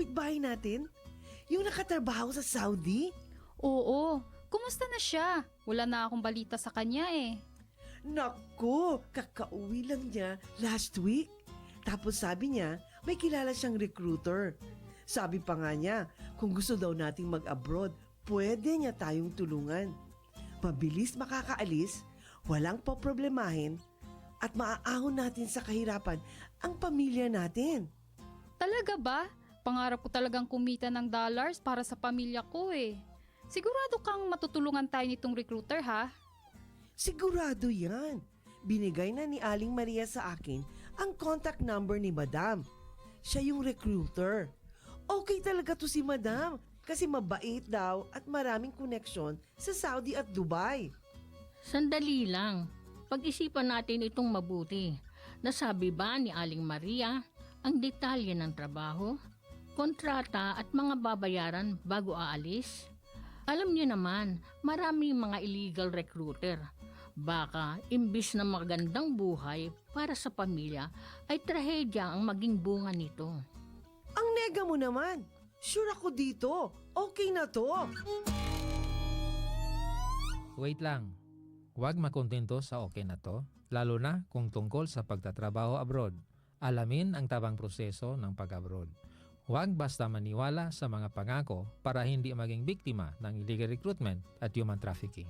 kapitbahay natin? Yung nakatrabaho sa Saudi? Oo, kumusta na siya? Wala na akong balita sa kanya eh. Naku, kakauwi lang niya last week. Tapos sabi niya, may kilala siyang recruiter. Sabi pa nga niya, kung gusto daw nating mag-abroad, pwede niya tayong tulungan. Mabilis makakaalis, walang poproblemahin, at maaahon natin sa kahirapan ang pamilya natin. Talaga ba? Pangarap ko talagang kumita ng dollars para sa pamilya ko eh. Sigurado kang matutulungan tayo nitong recruiter ha? Sigurado yan. Binigay na ni Aling Maria sa akin ang contact number ni Madam. Siya yung recruiter. Okay talaga to si Madam kasi mabait daw at maraming koneksyon sa Saudi at Dubai. Sandali lang. Pag-isipan natin itong mabuti. Nasabi ba ni Aling Maria ang detalye ng trabaho, kontrata at mga babayaran bago aalis? Alam niyo naman, maraming mga illegal recruiter. Baka imbis na magandang buhay para sa pamilya ay trahedya ang maging bunga nito. Ang nega mo naman. Sure ako dito. Okay na to. Wait lang. Huwag makontento sa okay na to, lalo na kung tungkol sa pagtatrabaho abroad. Alamin ang tabang proseso ng pag-abroad. Huwag basta maniwala sa mga pangako para hindi maging biktima ng illegal recruitment at human trafficking.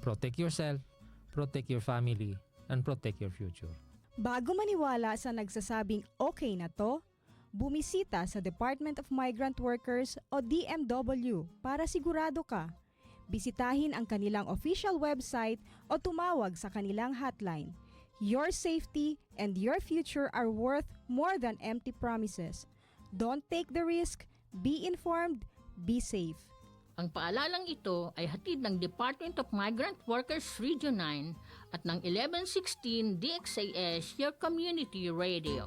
Protect yourself, protect your family, and protect your future. Bago maniwala sa nagsasabing okay na to, bumisita sa Department of Migrant Workers o DMW para sigurado ka. Bisitahin ang kanilang official website o tumawag sa kanilang hotline. Your safety and your future are worth more than empty promises. Don't take the risk, be informed, be safe. Ang paalalang ito ay hatid ng Department of Migrant Workers Region 9 at ng 1116 DXAS, your community radio.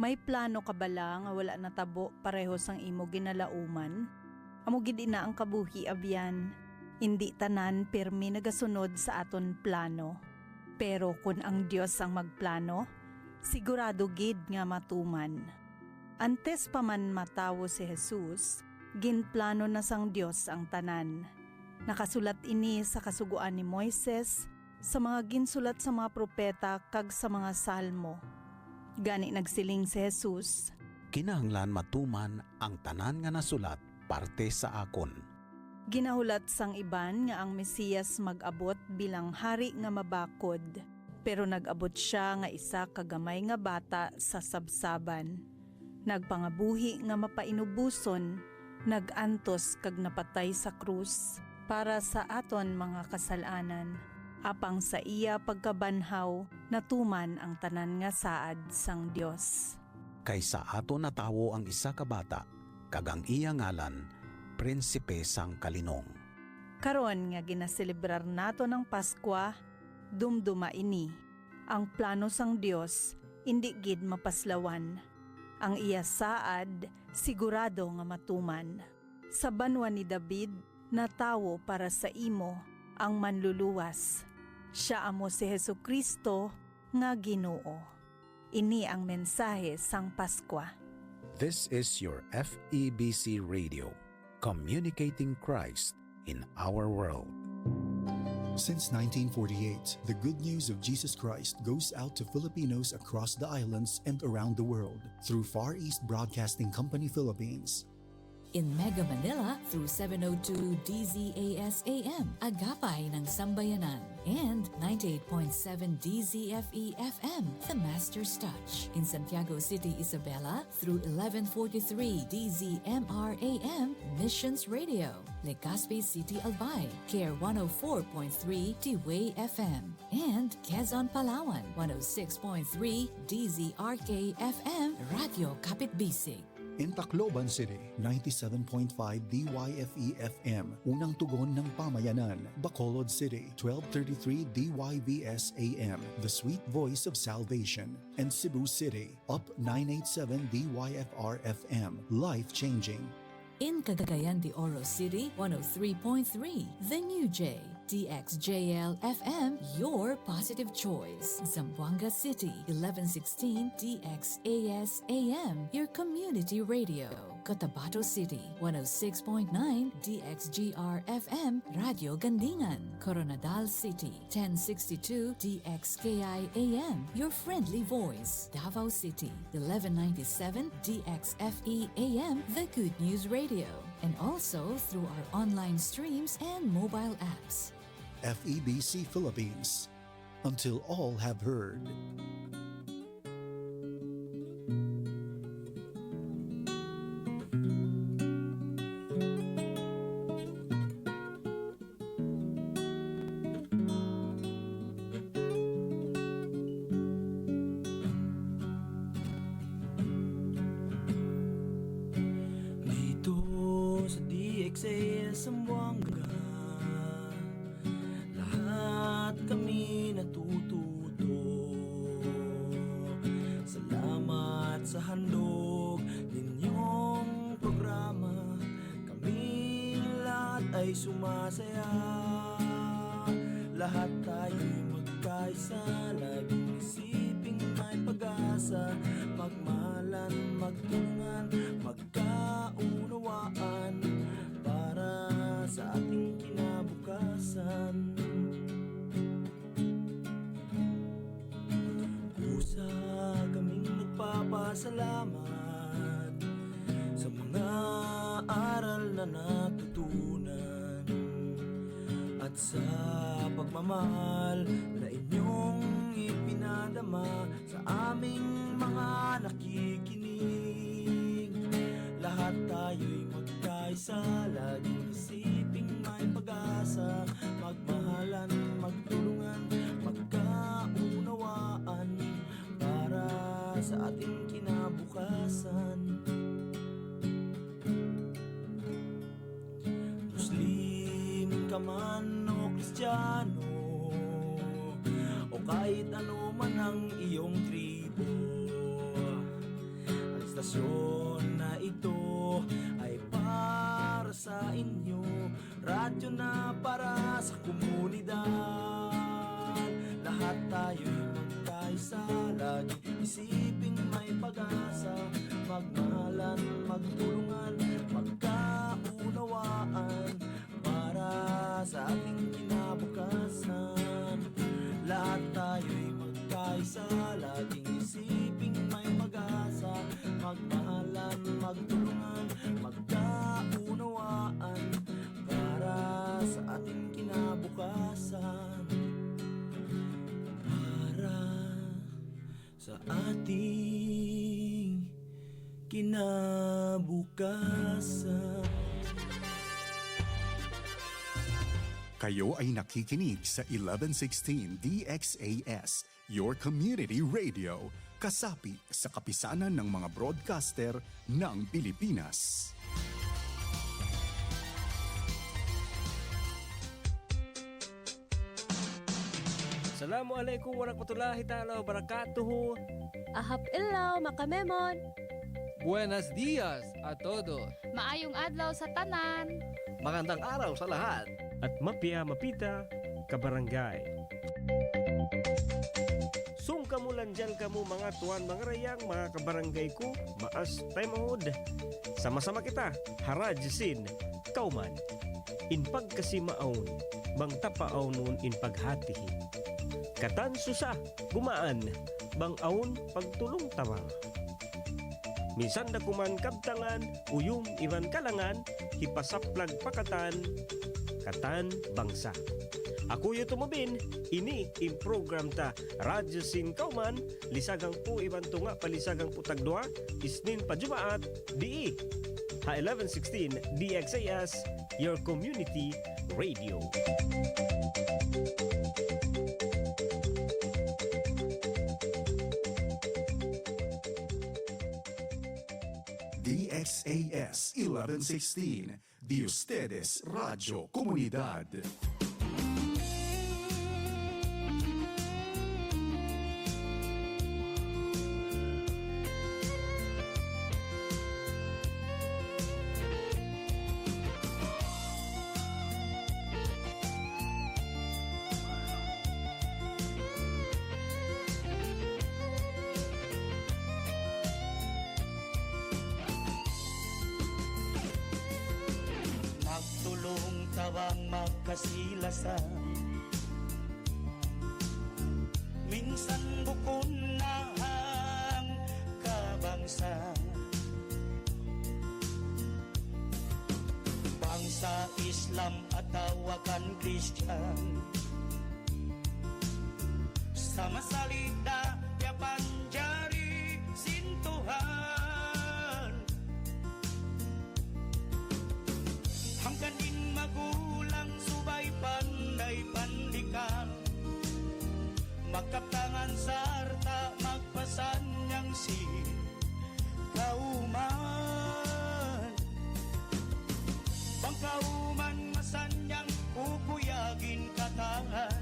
May plano ka bala nga wala natabo pareho sang imo ginalauman? Amo gid ina ang kabuhi abyan. Hindi tanan pirmi nagasunod sa aton plano. Pero kung ang Dios ang magplano, sigurado gid nga matuman. Antes pa man matawo si Jesus, ginplano na sang Dios ang tanan. Nakasulat ini sa kasuguan ni Moises, sa mga ginsulat sa mga propeta kag sa mga salmo. Gani nagsiling si Jesus, kinahanglan matuman ang tanan nga nasulat parte sa akon. ginahulat sang iban nga ang Mesiyas mag-abot bilang hari nga mabakod, pero nag-abot siya nga isa kagamay nga bata sa sabsaban. Nagpangabuhi nga mapainubuson, nagantos kag napatay sa krus para sa aton mga kasalanan. Apang sa iya pagkabanhaw, natuman ang tanan nga saad sang Dios. Kaysa ato natawo ang isa ka bata, kag ang iya ngalan, Prinsipe sang Kalinong. Karon nga ginaselebrar nato ng Paskwa, dumduma ini. Ang plano sang Dios, indi gid mapaslawan. Ang iya saad, sigurado nga matuman. Sa banwa ni David, natawo para sa imo ang manluluwas. Siya amo si Hesukristo nga Ginoo. Ini ang mensahe sang Paskwa. This is your FEBC Radio, communicating Christ in our world. Since 1948, the good news of Jesus Christ goes out to Filipinos across the islands and around the world through Far East Broadcasting Company Philippines. In Mega Manila through 702 DZAS AM, Agapay ng Sambayanan, and 98.7 DZFE FM, The Master's Touch. In Santiago City, Isabela through 1143 DZMR AM, Missions Radio. Legazpi City, Albay, Care 104.3 T-Way FM. And Quezon, Palawan, 106.3 DZRK FM, Radio Kapitbisig. In Tacloban City, 97.5 DYFE FM, unang tugon ng pamayanan. Bacolod City, 1233 DYVS AM, the sweet voice of salvation. And Cebu City, up 987 DYFR FM, life-changing. In Cagayan de Oro City, 103.3 The New J. DXJL FM, your positive choice. Zamboanga City, 1116 DXAS AM, your community radio. Cotabato City, 106.9 DXGR FM, Radio Gandingan. Coronadal City, 1062 DXKI AM, your friendly voice. Davao City, 1197 DXFE AM, the Good News Radio. And also through our online streams and mobile apps. FEBC Philippines. Until all have heard. Dito sa DXAS Zamboanga, lahat kami natututo. Salamat sa handog ninyong programa, kaming lahat ay sumasaya. Lahat tayo'y magkaisa, laging isiping may pag-asa. Magmahalan, magtulungan, magkaunawaan para sa ating kinabukasan. Kusa kaming nagpapasalamat sa mga aral na natutunan at sa pagmamahal na inyong ipinadama sa aming mga nakikinig. Lahat tayo'y magkaisa, laging isiping may pag-asa. Magmahalan, magtulungan, magkaunawaan para sa ating kinabukasan. Muslim ka man o Kristiyano, o kahit ano man ang iyong tribo, ang istasyon na ito ay para sa inyo. Radyo na para sa komunidad. Lahat tayo'y magkaisa, lagi isiping may pag-asa. Magmahalan, magtulungan, magkaunawaan para sa ating kinabukasan. Lahat tayo'y magkaisa, laging isiping may pag-asa. Magmahalan, magtulungan, magkaunawaan para sa ating kinabukasan. Para sa ating kinabukasan. Kayo ay nakikinig sa 1116 DXAS, your community radio, kasapi sa kapisanan ng mga broadcaster ng Pilipinas. Assalamualaikum warahmatullahi ta'ala wabarakatuh. Ahap ilaw, makamemon. Buenos dias a todos. Maayong adlaw sa tanan. Magandang araw sa lahat. At mapia mapita kabarangay. Sung kamulan dyan kamo mga tuwan, mga rayang, mga kabarangay ko, maas taymahod. Sama-sama kita, harajsin, kauman. In pagkasimaon, bang tapaaw nun in paghatihi. Katan susa, gumaan, bang aon pagtulong tawa. Minsan da kuman kabtangan, uyong iban kalangan, hipasaplag pakatan, katan bangsa. Ako yu tumubin, ini in program ta Radyo Sin Kauman, lisagang po iban tunga palisagang putagdua, isnin pa Jumaat, di ha 1116 DXAS, your community radio. DXAS 1116, de ustedes Radio Comunidad. makasilasan. Minsan bukon na ang kabangsa, bangsa Islam at tawakan Christian. Sama salita ya panjari sintuhan, hanggang din magulang subay panday pandikan, magkaptangan sarta magpasan niyang si kauman. Pangkauman masanyang pupuyagin katangan,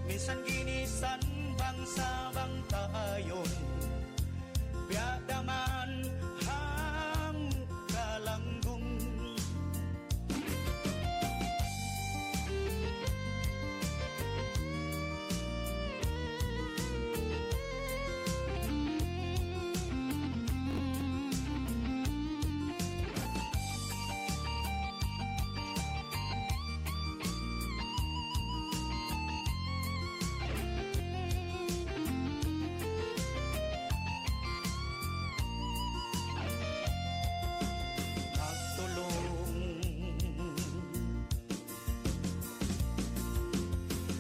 minsan ginisan bangsa bang tayon, biadaman hang kalanggung.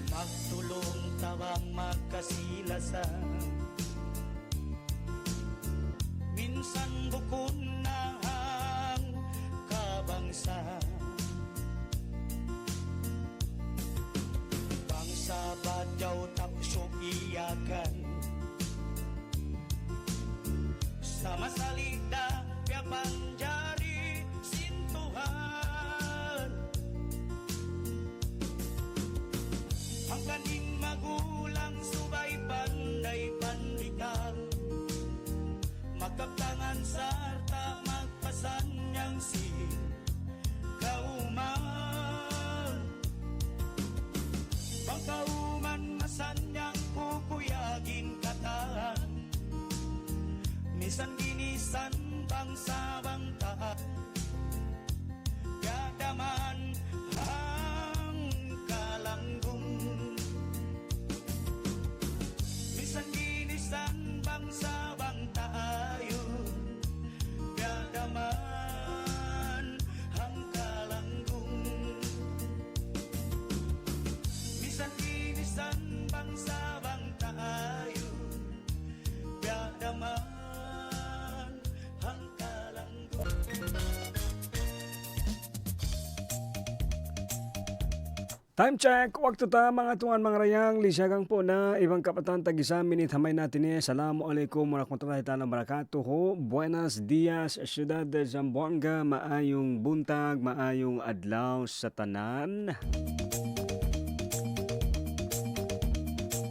Magtulong tawang magkasilasan, minsan bukon na ang kabangsa, bangsa badyaw tapsok iyakan, sama salita pia panjari sintuhan, hanggang din magulang subay panday pandikan, magkaptangan sarta magpasan niyang si kauman. Pangkauman masanyang pupuyagin kataan, minsan ginisan bangsa bangta, gadaman ang kalanggung. Minsan ginisan bangsa bangta ayon, gadaman ang kalanggung. Minsan ginisan bangsa bangta ayon, gadaman ang kalanggung. Time check, waktu ta mga tuan mga rayang, lisagang po na ibang kapatan tag-isa minit hamay natin eh. Assalamualaikum warahmatullahi ta'ala wabarakatuh. Buenos dias, syudad de Zamboanga, maayong buntag, maayong adlaw sa tanan.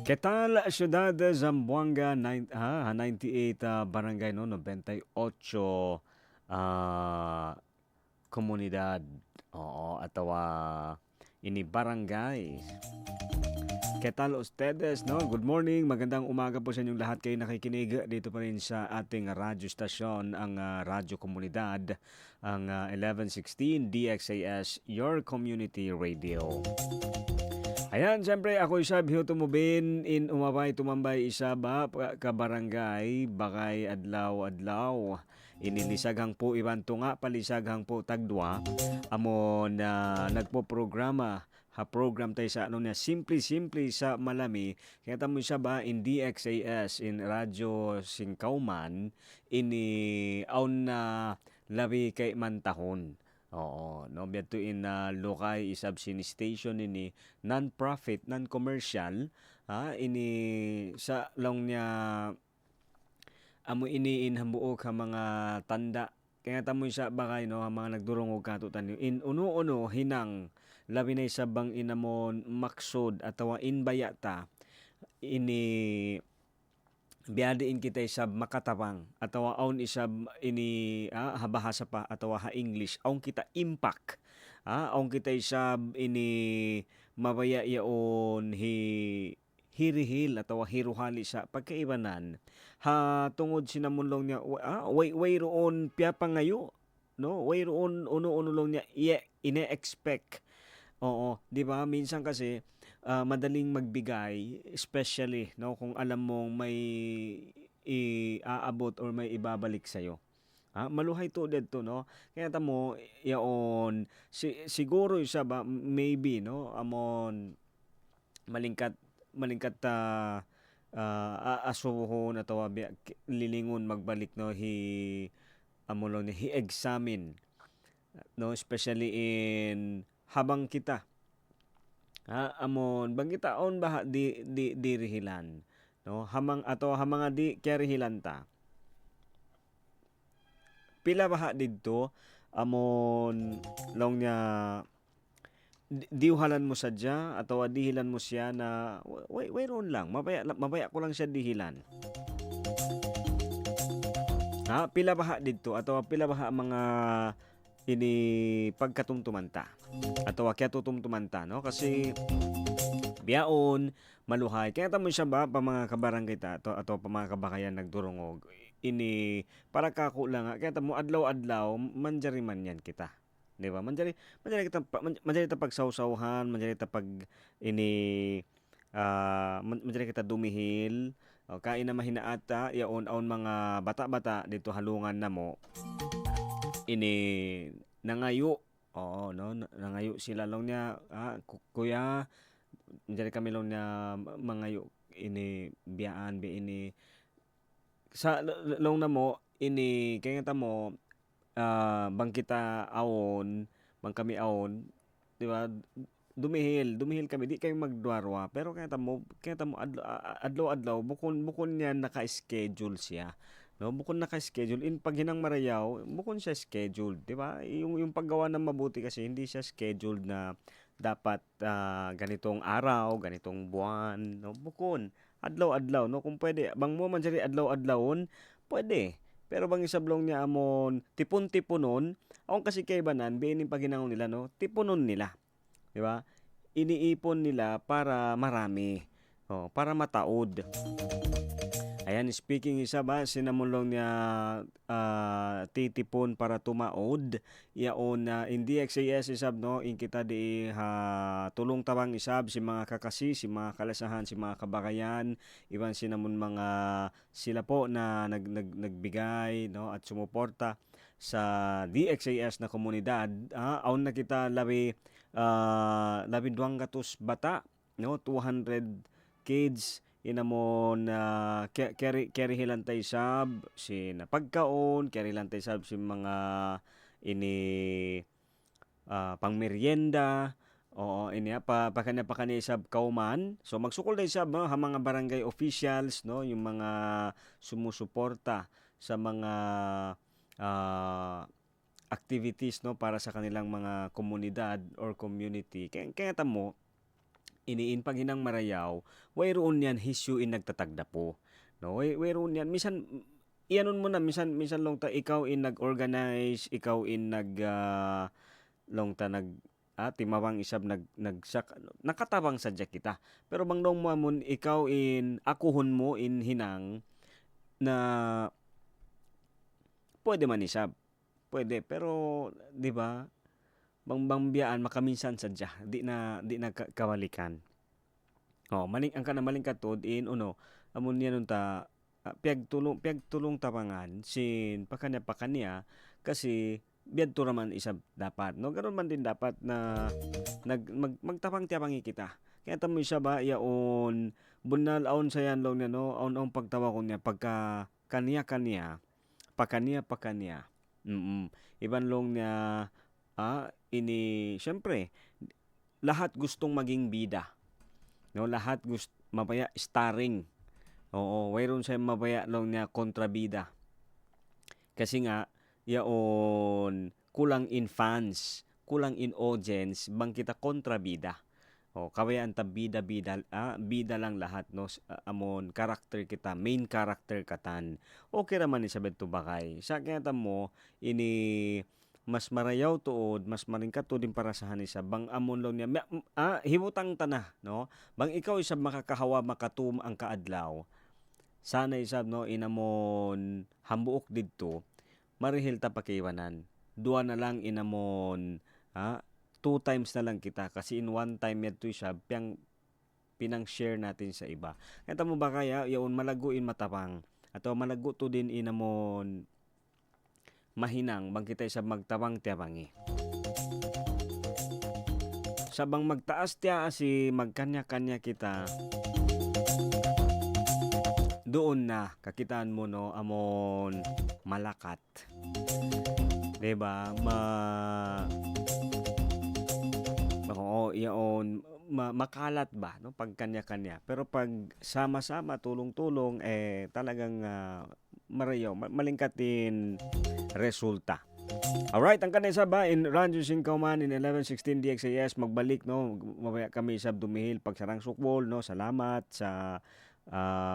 Ketal, syudad de Zamboanga, 98 barangay, no, 98 komunidad. Oo, atawa ini barangay. ¿Qué tal ustedes, no? Good morning, magandang umaga po sa inyong lahat. Kayo nakikinig dito pa rin sa ating radyo stasyon, ang Radyo Komunidad, ang 1116 DXAS, your community radio. Ayan, siyempre ako isa biho tumubin in umabay tumambay isa ba ka barangay, bakay adlaw-adlaw. Inilisaghang po ibanto nga palisaghang po tagdwa amon na nagpo-programa ha program tayo sa ano niya simple sa malami kaya tamo siya ba in DXAS in Radyo Singkauman ini aun na labi kay mantahon. Oo, no, biadto in lokay isab sini station ini non-profit, non-commercial, ini sa long niya amo iniin hambuok ka mga tanda. Kaya tamo siya bakay no mga nagdurong og katutan in uno hinang labi na isabang inamon maksod atawa inbayata ini biadain kita isab makatabang atawa aun isab ini habahasa pa atawa ha English aun kita impact aun kita isab ini mabaya yaon hirihil atawa hiruhali sa pagkaibanan ha tungod sinamulong niya way roon piya pangayo no way roon uno long niya ine-expect. Oo, 'di ba? Minsan kasi madaling magbigay, especially no kung alam mong may iaabot or may ibabalik sa iyo. Maluhay to dito no. Kaya tamo yaon siguro isa ba maybe no amon malingkat asuhon atawa lilingon magbalik no amon ni hi-examine no especially in habang kita amon bang kita on bah di rihilan no hamang ato hamanga di kerihilan ta pila baha didto amon long nya diuhalan mo sadya atawa dihilan mo siya na wayron lang mabaya ko lang siya dihilan pila baha didto atawa pila baha mga ini pagkatumtumanta atawa kaya tutumtumanta no kasi biyaon maluhay kaya tamo siya ba pa mga kabarangay ta atau pa mga kabakayan nagdurungog ini para kako lang kaya tamo adlaw-adlaw manjari man yan kita. Di ba? Manjari kita pagsawsawhan, manjari kita pag manjari kita dumihil. Kain na mahinaata, yaon mga bata-bata dito halungan na mo. Nangayo. Oo, no? Nangayo sila lang niya. Kuya, manjari kami lang niya mangayo. Biyaan, sa long na mo, kaya nga mo, bang kita awon, bang kami awon, di ba? Dumihil kami, di kami magduarwa. Pero kaya tamo adlaw-adlaw, bukon yan naka-schedule siya. No, bukon naka-schedule. Pag hinang marayaw, bukon siya scheduled, di ba? Yung paggawa ng mabuti kasi hindi siya scheduled na dapat ganitong araw, ganitong buwan, no? Bukon adlaw-adlaw, no? Kung pwede, bang mo man siya adlaw-adlawon, pwede. Pero bang isablong niya amon tipon-tiponon, akong kasi kay banan, biinin paginangon nila, no? Tiponon nila. Di ba? Iniipon nila para marami. Para mataod. Ayan, speaking isa ba, sinamulong niya titipon para tumaod. Yaon na in DXAS isab, no? In kita di tulong tabang isab si mga kakasi, si mga kalasahan, si mga kabakayan. Iban sinamon mga sila po na nagbigay, no? At sumuporta sa DXAS na komunidad. Aon na kita labi 200 bata, no? 200 kids inamon carry hilantay sab si napagkaon carry hilantay sab si mga pangmeryenda pakanya sab kauman so magsukol day sab ha mga barangay officials no yung mga sumusuporta sa mga activities no para sa kanilang mga komunidad or community kaya tamo iniin pag hinang marayaw, wayroon yan hisyo in nagtatagda po. No, wayroon yan. Minsan, iyanon mo na, minsan long ta, ikaw in nag-organize, ikaw in long ta timawang isab nakatabang sadya kita. Pero bang long mo amon, ikaw in akuhon mo in hinang na pwede man isab. Pwede, pero, di ba, biyaan makaminsan sadya di na kawalikan maling ang kana maling katod in amon yan ta piag tulong tabangan sin pakanya kasi biadto raman isab dapat no ganoon man din dapat na magtapang-tiapangi kita kaya tamo siya ba yaon bunal aon sayan long no aon pagtawa ko niya pagka kanya pakanya iban long niya syempre lahat gustong maging bida. No, lahat mabaya starring. Wayron siya mabaya lang niya kontrabida. Kasi nga yaon kulang in fans, kulang in audience, bang kita kontrabida. Kawayaan ta bida lang lahat no amon character kita, main character katan. Okay raman ni sabed to bakay. Sa kaya mo mas marayaw tuod, mas maringkat tuod din para sa hanisa. Bang amon lang niya, hibutang tanah, no? Bang ikaw isab makakahawa, makatum ang kaadlaw. Sana isab, no, inamon hambuok didto, marihil ta pakiwanan. Dua na lang inamon, 2 times na lang kita kasi in 1 time yato siya pinang-share natin sa iba. Kaya mo ba kaya yaon malaguin matapang ato malago to din inamon mahinang bang kita sa magtabang tiyabangi. Sabang magtaas tiya si magkanya-kanya kita doon na kakitaan mo no amon malakat. Diba? Oo, yaon makalat ba no pag kanya-kanya. Pero pag sama-sama tulong-tulong talagang marayaw malingkatin resulta. Alright, ang kanay ba in Ranjo Singkauman in 1116 DXAS magbalik no mamaya kami sa dumihil pagsarang sukwol no. Salamat sa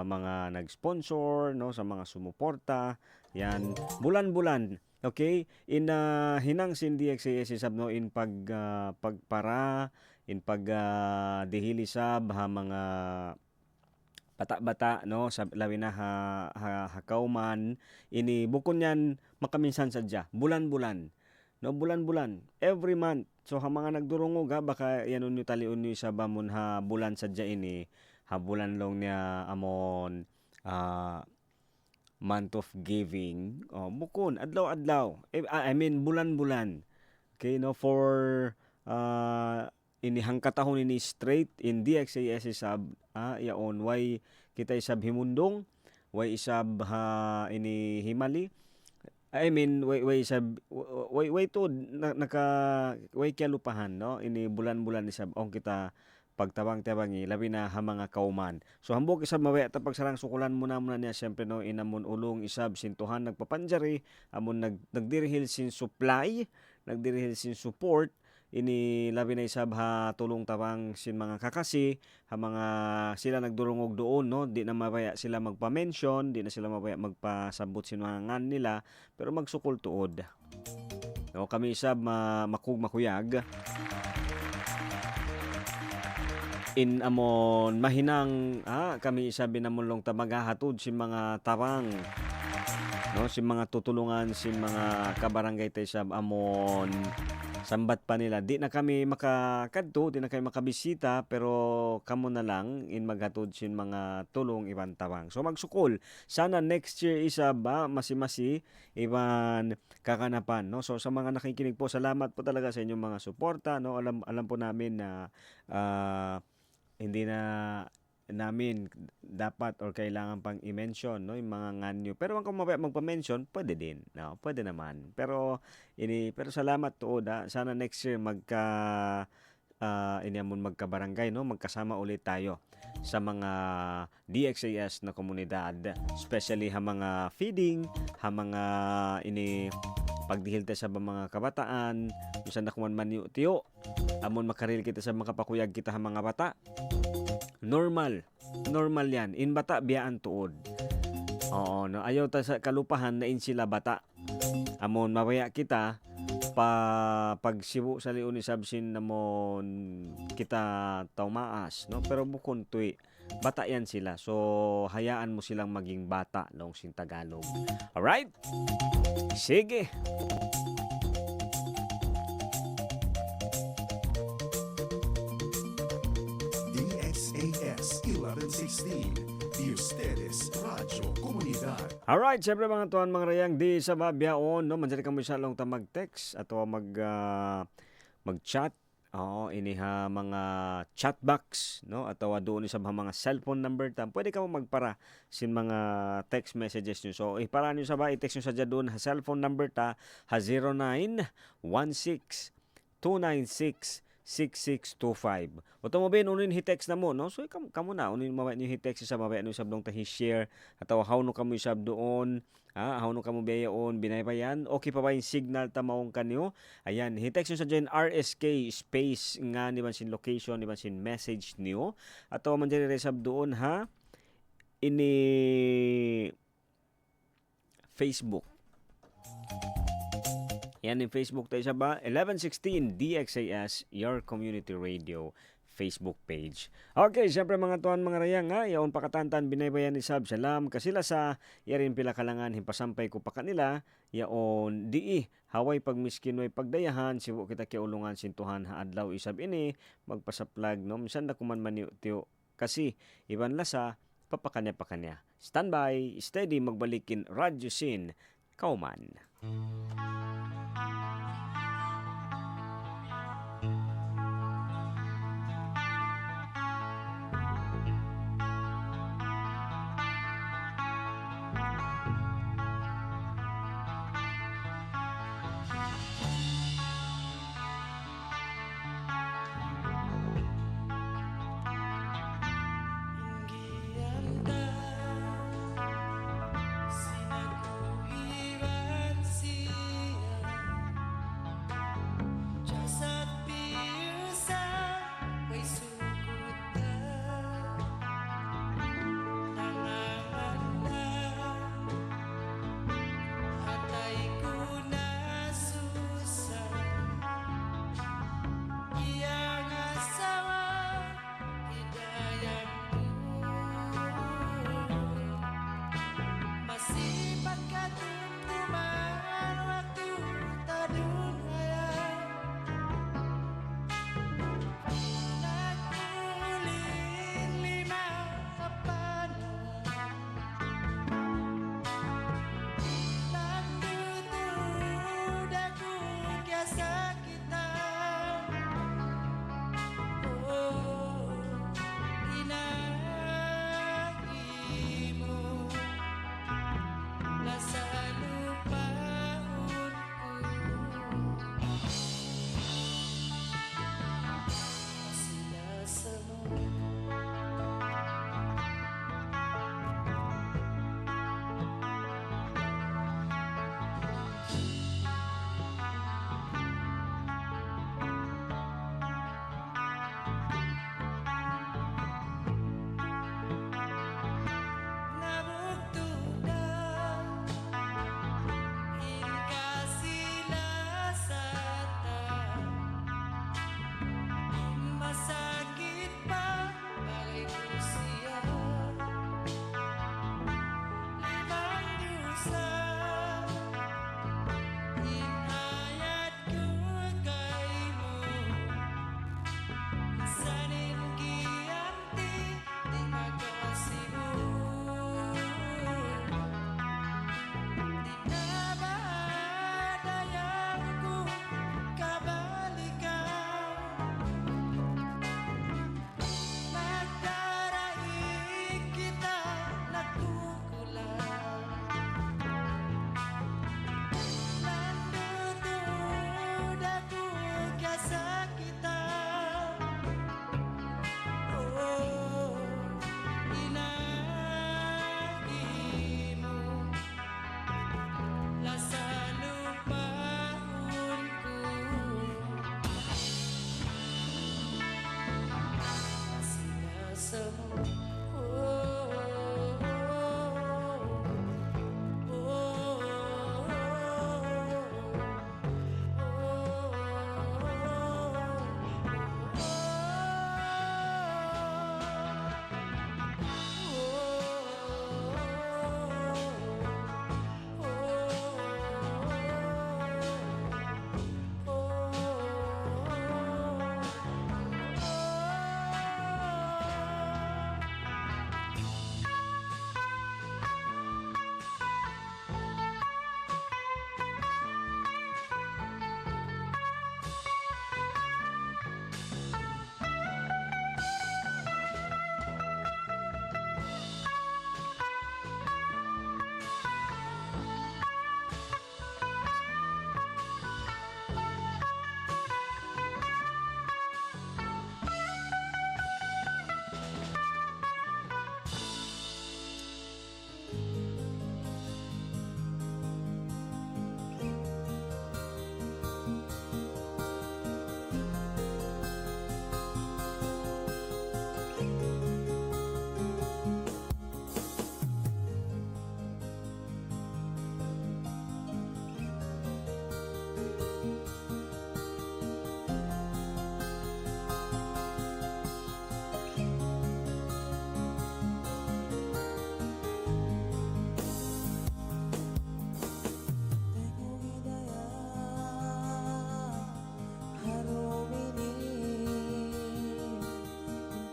mga nag-sponsor no sa mga sumuporta. Yan bulan-bulan. Okay? In hinang sin DXAS isab no in pagpara in dihili-sab ha mga bata-bata no sa lawi na hakauman ini bukon yan makaminsan sadya bulan-bulan no bulan-bulan every month so ha mga nagdurungog baka yan unyo taliun nyo sa bamon ha bulan sadya ini ha bulan long niya amon month of giving bukon adlaw-adlaw I mean bulan-bulan okay no for inihang katahon ini straight in DXAS isab yaon way kita isab himundong way isab ini himali I mean way isab way to way kialupahan no ini bulan-bulan isab kita pagtabang-tabangi labi na ha mga kauman. So hambog isab mawaya ta pagsarang sukulan muna niya siyempre no inamon ulong isab sintuhan nagpapanjari amon nagdirihil sin supply nagdirihil sin support ini labi na isab ha tulong tabang sin mga kakasi ha mga sila nagdurungog doon no di na mabaya sila magpa-mention di na sila mabaya magpasabot sin mga ngan nila pero magsukol tuod no kami isab makuyag in amon mahinang kami isab binamulong ta maghahatod sin mga tabang no sin mga tutulungan sin mga kabarangay ta isab amon sambat pa nila. Di na kami makakadto, di na kami makabisita, pero kamo na lang in maghatod sin mga tulong ibang tabang. So magsukol. Sana next year isa ba masi-masi iban kakanapan, no? So sa mga nakikinig po, salamat po talaga sa inyong mga suporta, no? Alam po namin na hindi na namin dapat or kailangan pang i-mention no yung mga nganyo pero kung magpa-mention pwede din no pwede naman pero salamat tuod sana next year magkabarangay no magkasama ulit tayo sa mga DXAS na komunidad especially ha mga feeding ha mga pagdihil tayo sa mga kabataan bisan na kuman man tiyo amon makaril kita sa makapakuyag kita ha mga bata normal yan in bata biyaan tuod oo no ayaw ta sa kalupahan na in sila bata amon mabaya kita pagsibu sa liun ni sabsin namon kita taumaas no pero bukon tuy bata yan sila so hayaan mo silang maging bata nung sin Tagalog alright sige DXAS 1116, de ustedes, Radyo Komunidad. Alright, syempre mga tuwan mga rayang di sa babyaon, no? Manjari kamo isa lang ta mag-text ato mag-chat. Oo, iniha mga chat box, no? Ato doon isa mga cellphone number ta. Pwede ka mo magpara sin mga text messages nyo. So, para nyo sa ba, i-text nyo sa dyan doon, ha cellphone number ta, ha 0916 296 6625. Oto mo ben unin hi-text na mo no. So kamo na unin mabay ni hi-text sa mabay ano sabdong ta hi-share ataw how no kamo isab doon. How no kamo bayaon binaybayan. Okay pa ba yung signal ta maong kanyo? Ayan, hi-text nyo sa dyan RSK space nga ni man sin location ni man sin message niyo. Ataw man dyan resab doon ha. Ini Facebook. Yan yung Facebook tayo sa ba? 1116 DXAS, your community radio. Facebook page. Okay, syempre mga tuan mga rayang nga, yaon pakatantan binaybayan ni Sab Salam kasila sa yarin pila kalangan himpasampay ko pa kanila, yaon dii haway pagmiskin way pagdayahan siwo kita kiulungan sintuhan haadlaw isab ini magpasaplag no minsan na kuman man tiyo kasi iban lasa papakanya pakanya. Standby, steady magbalikin Radyo Sin Kauman.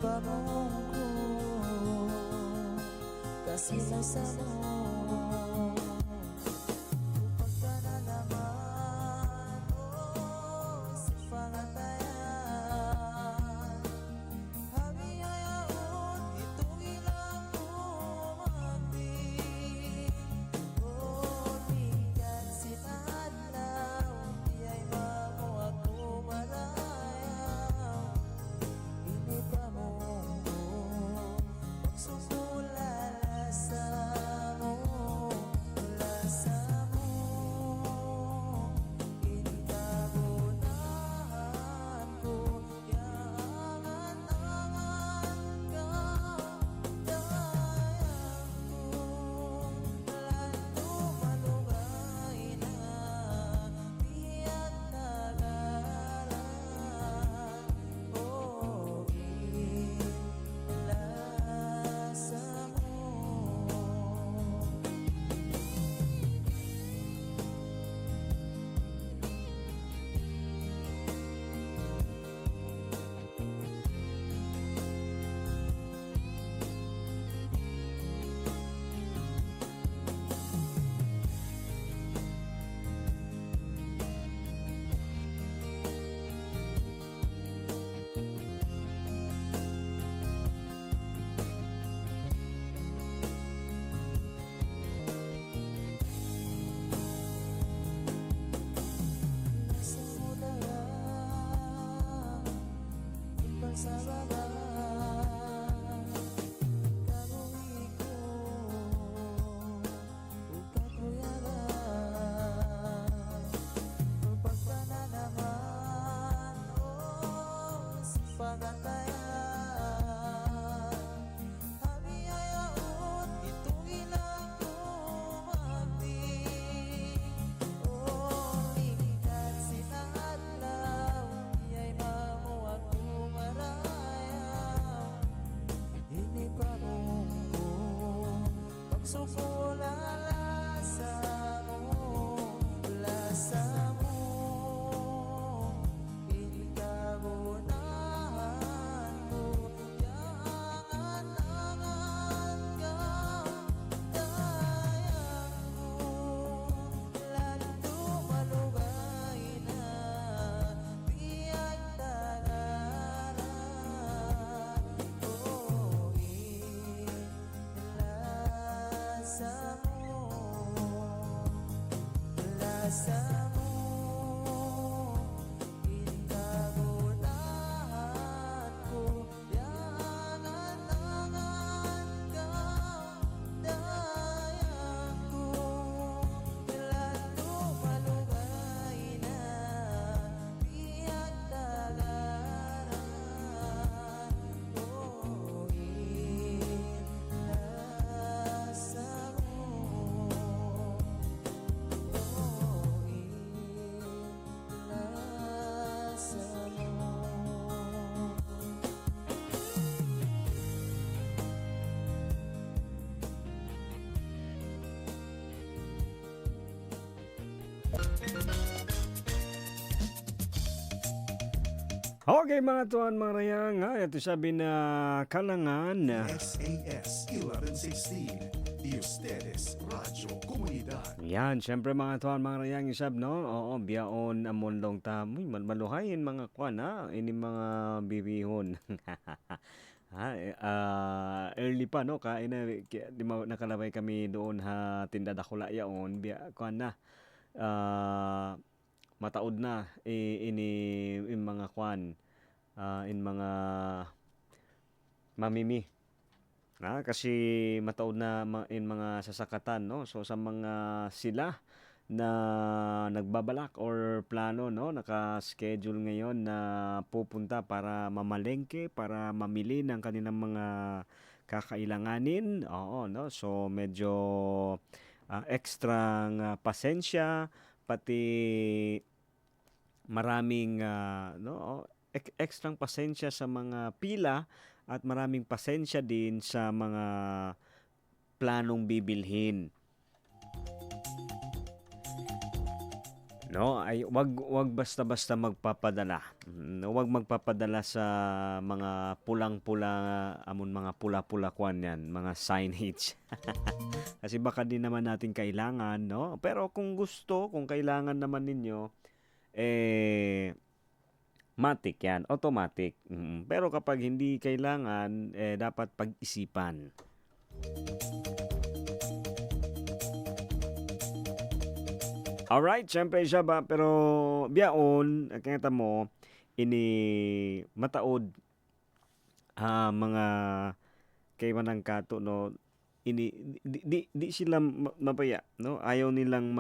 pamong ko kasilasan mo pagka na naman sa pangatayan habi ayaon itong ilang umagdi bigat sinadlaw di ay mamo ako malayaw ini pa mo pagsukulala mo initabunan ko yangan-angan ka dayang ko lalo malugay na biyag tagaran lasa mo sa mula ipang sa baba kabuhi ko ukatuyagan pagpagpana naman sa pagatayan habi ayaon itong ilang umagdi likat sinadlaw di ay mamo ako marayaw ini pa mo pagsukulala lasa mo initabunan ko yangan-angan ka dayang ko lalo malugay na biyag tagaran lasa mo initabunan ko yangan-angan ka dayang ko lalo malugay na biyag tagaran lasa mo Okay mga tuan mga rayang, ito sabi na kalangan. SAS 1116 y ustedes Radyo Komunidad. Yan, syempre mga tuan mga rayang isab no. Oo, biyaon amon long tamoy maluhayin mga kwan ini mga bibihon. Early pa no kain na di nakalabay kami doon ha tinda dakula yaon biya kwan na. Mataod na ini mga kwan in mga mamimi kasi mataod na in mga sasakatan no so sa mga sila na nagbabalak or plano no naka-schedule ngayon na pupunta para mamalengke para mamili ng kanilang mga kakailanganin no so medyo extra pasensya pati maraming extrang pasensya sa mga pila at maraming pasensya din sa mga planong bibilhin. no, ay wag basta-basta magpapadala. Wag magpapadala sa mga pulang-pula, amon mga pula-pula kwan yan, mga signage. Kasi baka din naman natin kailangan, no? Pero kung gusto, kung kailangan naman ninyo, matic yan, automatic. Pero kapag hindi kailangan, dapat pag-isipan. Alright, syempre siya ba, pero biyaon, kaya mo, ini mataod mga kayman ng kato, no, ini di sila mabaya, no, ayaw nilang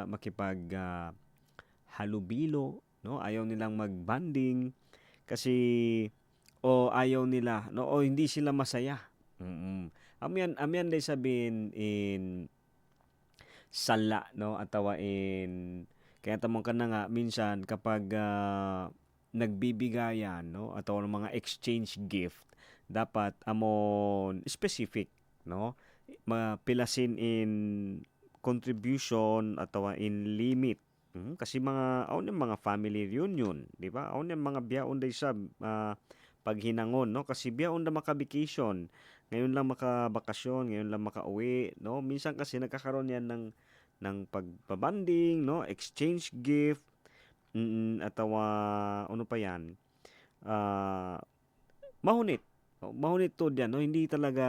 makipag halubilo, no, ayaw nilang magbanding kasi o ayaw nila, no, o hindi sila masaya. Amyan day sabihin in sala, no, atawain kaya tamong ka na nga minsan kapag nagbibigayan, no, atawa ng mga exchange gift, dapat amon specific, no, mapilasin in contribution atawa in limit. Kasi mga aon yung mga family reunion, di ba? Aon yung mga biyaon day sa paghinangon, no, kasi biyaon na maka-vacation, ngayon lang makabakasyon, ngayon lang makauwi, no, minsan kasi nagkakaroon yan ng pagpabanding, no, exchange gift, atawa ano pa yan, mahunit to diyan, no, hindi talaga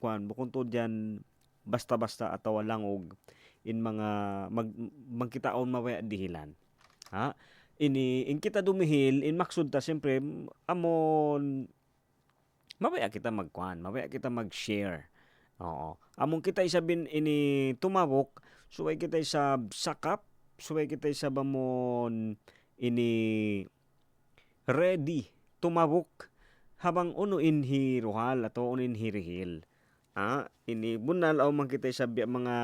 bukod to diyan basta-basta atawa langog in mga magkitaon mawaya dihilan, ha, in kita dumihil in maksud ta siyempre amon mabaya kita mabaya kita mag-share. Oo. Among kita isabin ini tumawok, suway kita sa sakap, suway kita sa bamon ini ready tumawok habang uno inhiruhal ato uno inhirihil. Ini bunal aw man kita sa mga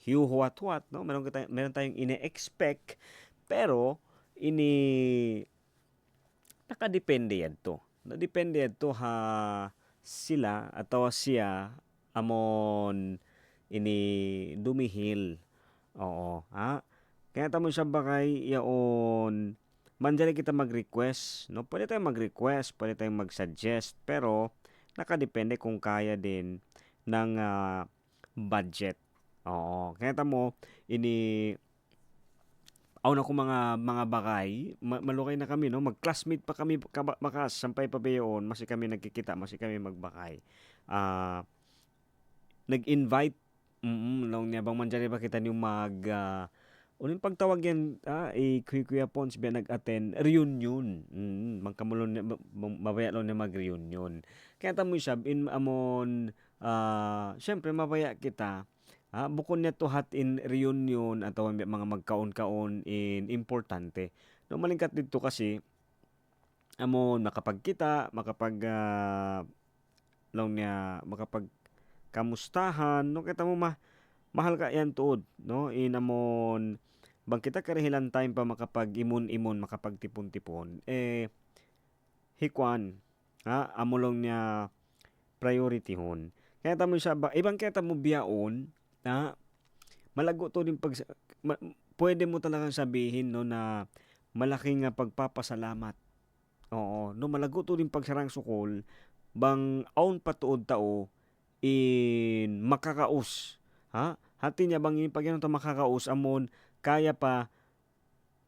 hiuhuat-huat, no? Meron tayong ine-expect pero ini nakadepende yan to. Nadepende ito sila atawa siya amon ini dumihil. Oo, ha? Kaya tamo siya bakay yaon manjali kita mag-request, no? Pwede tayong mag-request, pwede tayong mag-suggest, pero nakadepende kung kaya din ng budget. Oo, kaya tamo ini na ko mga bagay, malukay na kami, no, mag-classmate pa kami makas sampay pa bayon, masi kami nagkikita, masi kami magbakay. Nag-invite long niya bang manjari ba kita niyo unin pagtawag yan, Kuya Pons biya nag-attend reunion. Magkamulon mabaya lang na mag-reunion. Kaya tamo siya in amon syempre mabaya kita. Bukod niya to hat in reunion atau mga magkaon-kaon in importante. No malingkat dito kasi amon makapagkita, long niya makapag kamustahan, no, kita mo mahal ka yan tuod, no, in amon bang kita karahilan time pa makapag imon-imon, makapagtipon-tipon, hikwan, amulong niya priority hon. Kaya tamo siya ibang kaya tamo biyaon, malago to din pwede mo talagang sabihin, no, na malaking pagpapasalamat. Oo, no, malago to din pagsarang sukol bang aon patuod tao in makakaus. Hati niya bang pagyan to makakaus amon kaya pa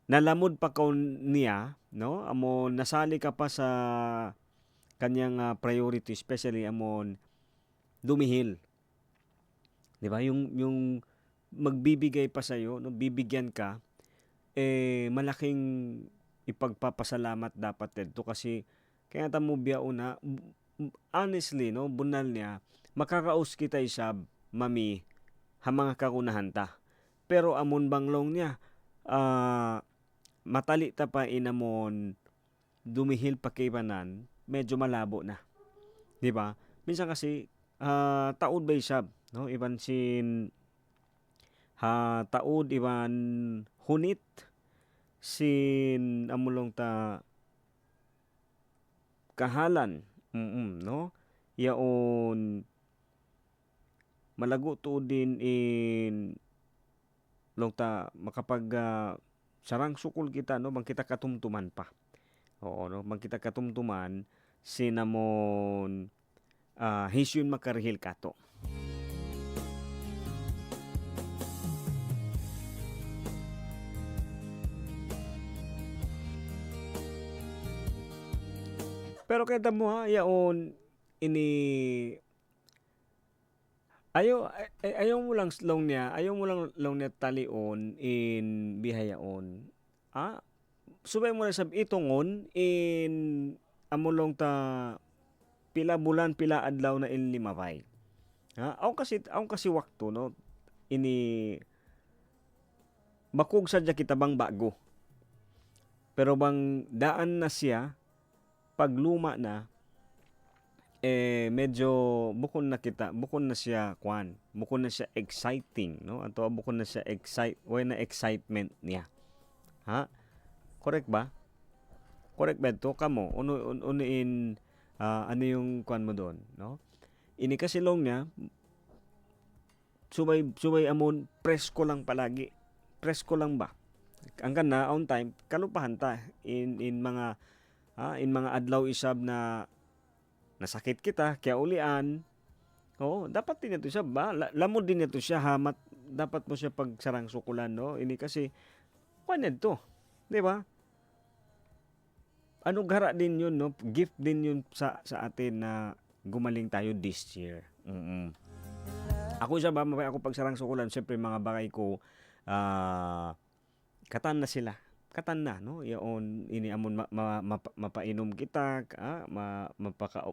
nalamod pa kaun niya, no, amon nasali ka pa sa kanyang priority, especially amon dumihil. 'Di ba? Yung magbibigay pa sa iyo, no, bibigyan ka, malaking ipagpapasalamat dapat dito kasi kaya tamo biao na honestly, no, bunal niya makakaus kita isa mami ha mga kakunahan ta. Pero amon banglong niya matali ta pa inamon dumihil pa kaybanan, medyo malabo na. 'Di ba? Minsan kasi taod ba isab, no, iban sin taod iban hunit sin amulong ta kahalan, no, yaon malago to din in long ta makapag sarang sukol kita no bang kita katumtuman pa. Oo no, bang kita katumtuman sinamon hisyon makarihil kato. Pero kita mo yaon ini ayaw mo lang long niya talion in bihayaon. Subay mo na sab itungon in amulong ta pila bulan pila adlaw na in limapay. Aw kasi wakto no ini bakog sadya kita bang bago. Pero bang daan na siya pag luma na medyo bukon na siya exciting no ato bukon na siya excitement niya. Correct ba to kamo uno in ano yung kwan mo doon no ini kasi long niya subay amon presko lang palagi presko lang ba ang kana on time kalupahan ta in mga adlaw isab na nasakit kita kaya ulian. Dapat din ito siya ba? Lamod din ito siya hamat dapat mo siya pagsarang sukulan no. Ini kasi kuan to. 'Di ba? Anughara din 'yun no. Gift din 'yun sa atin na gumaling tayo this year. Ako siya ba ako pagsarang sukulan siyempre mga bagay ko katan na sila. Katan na no yaon ini amon mapainom kita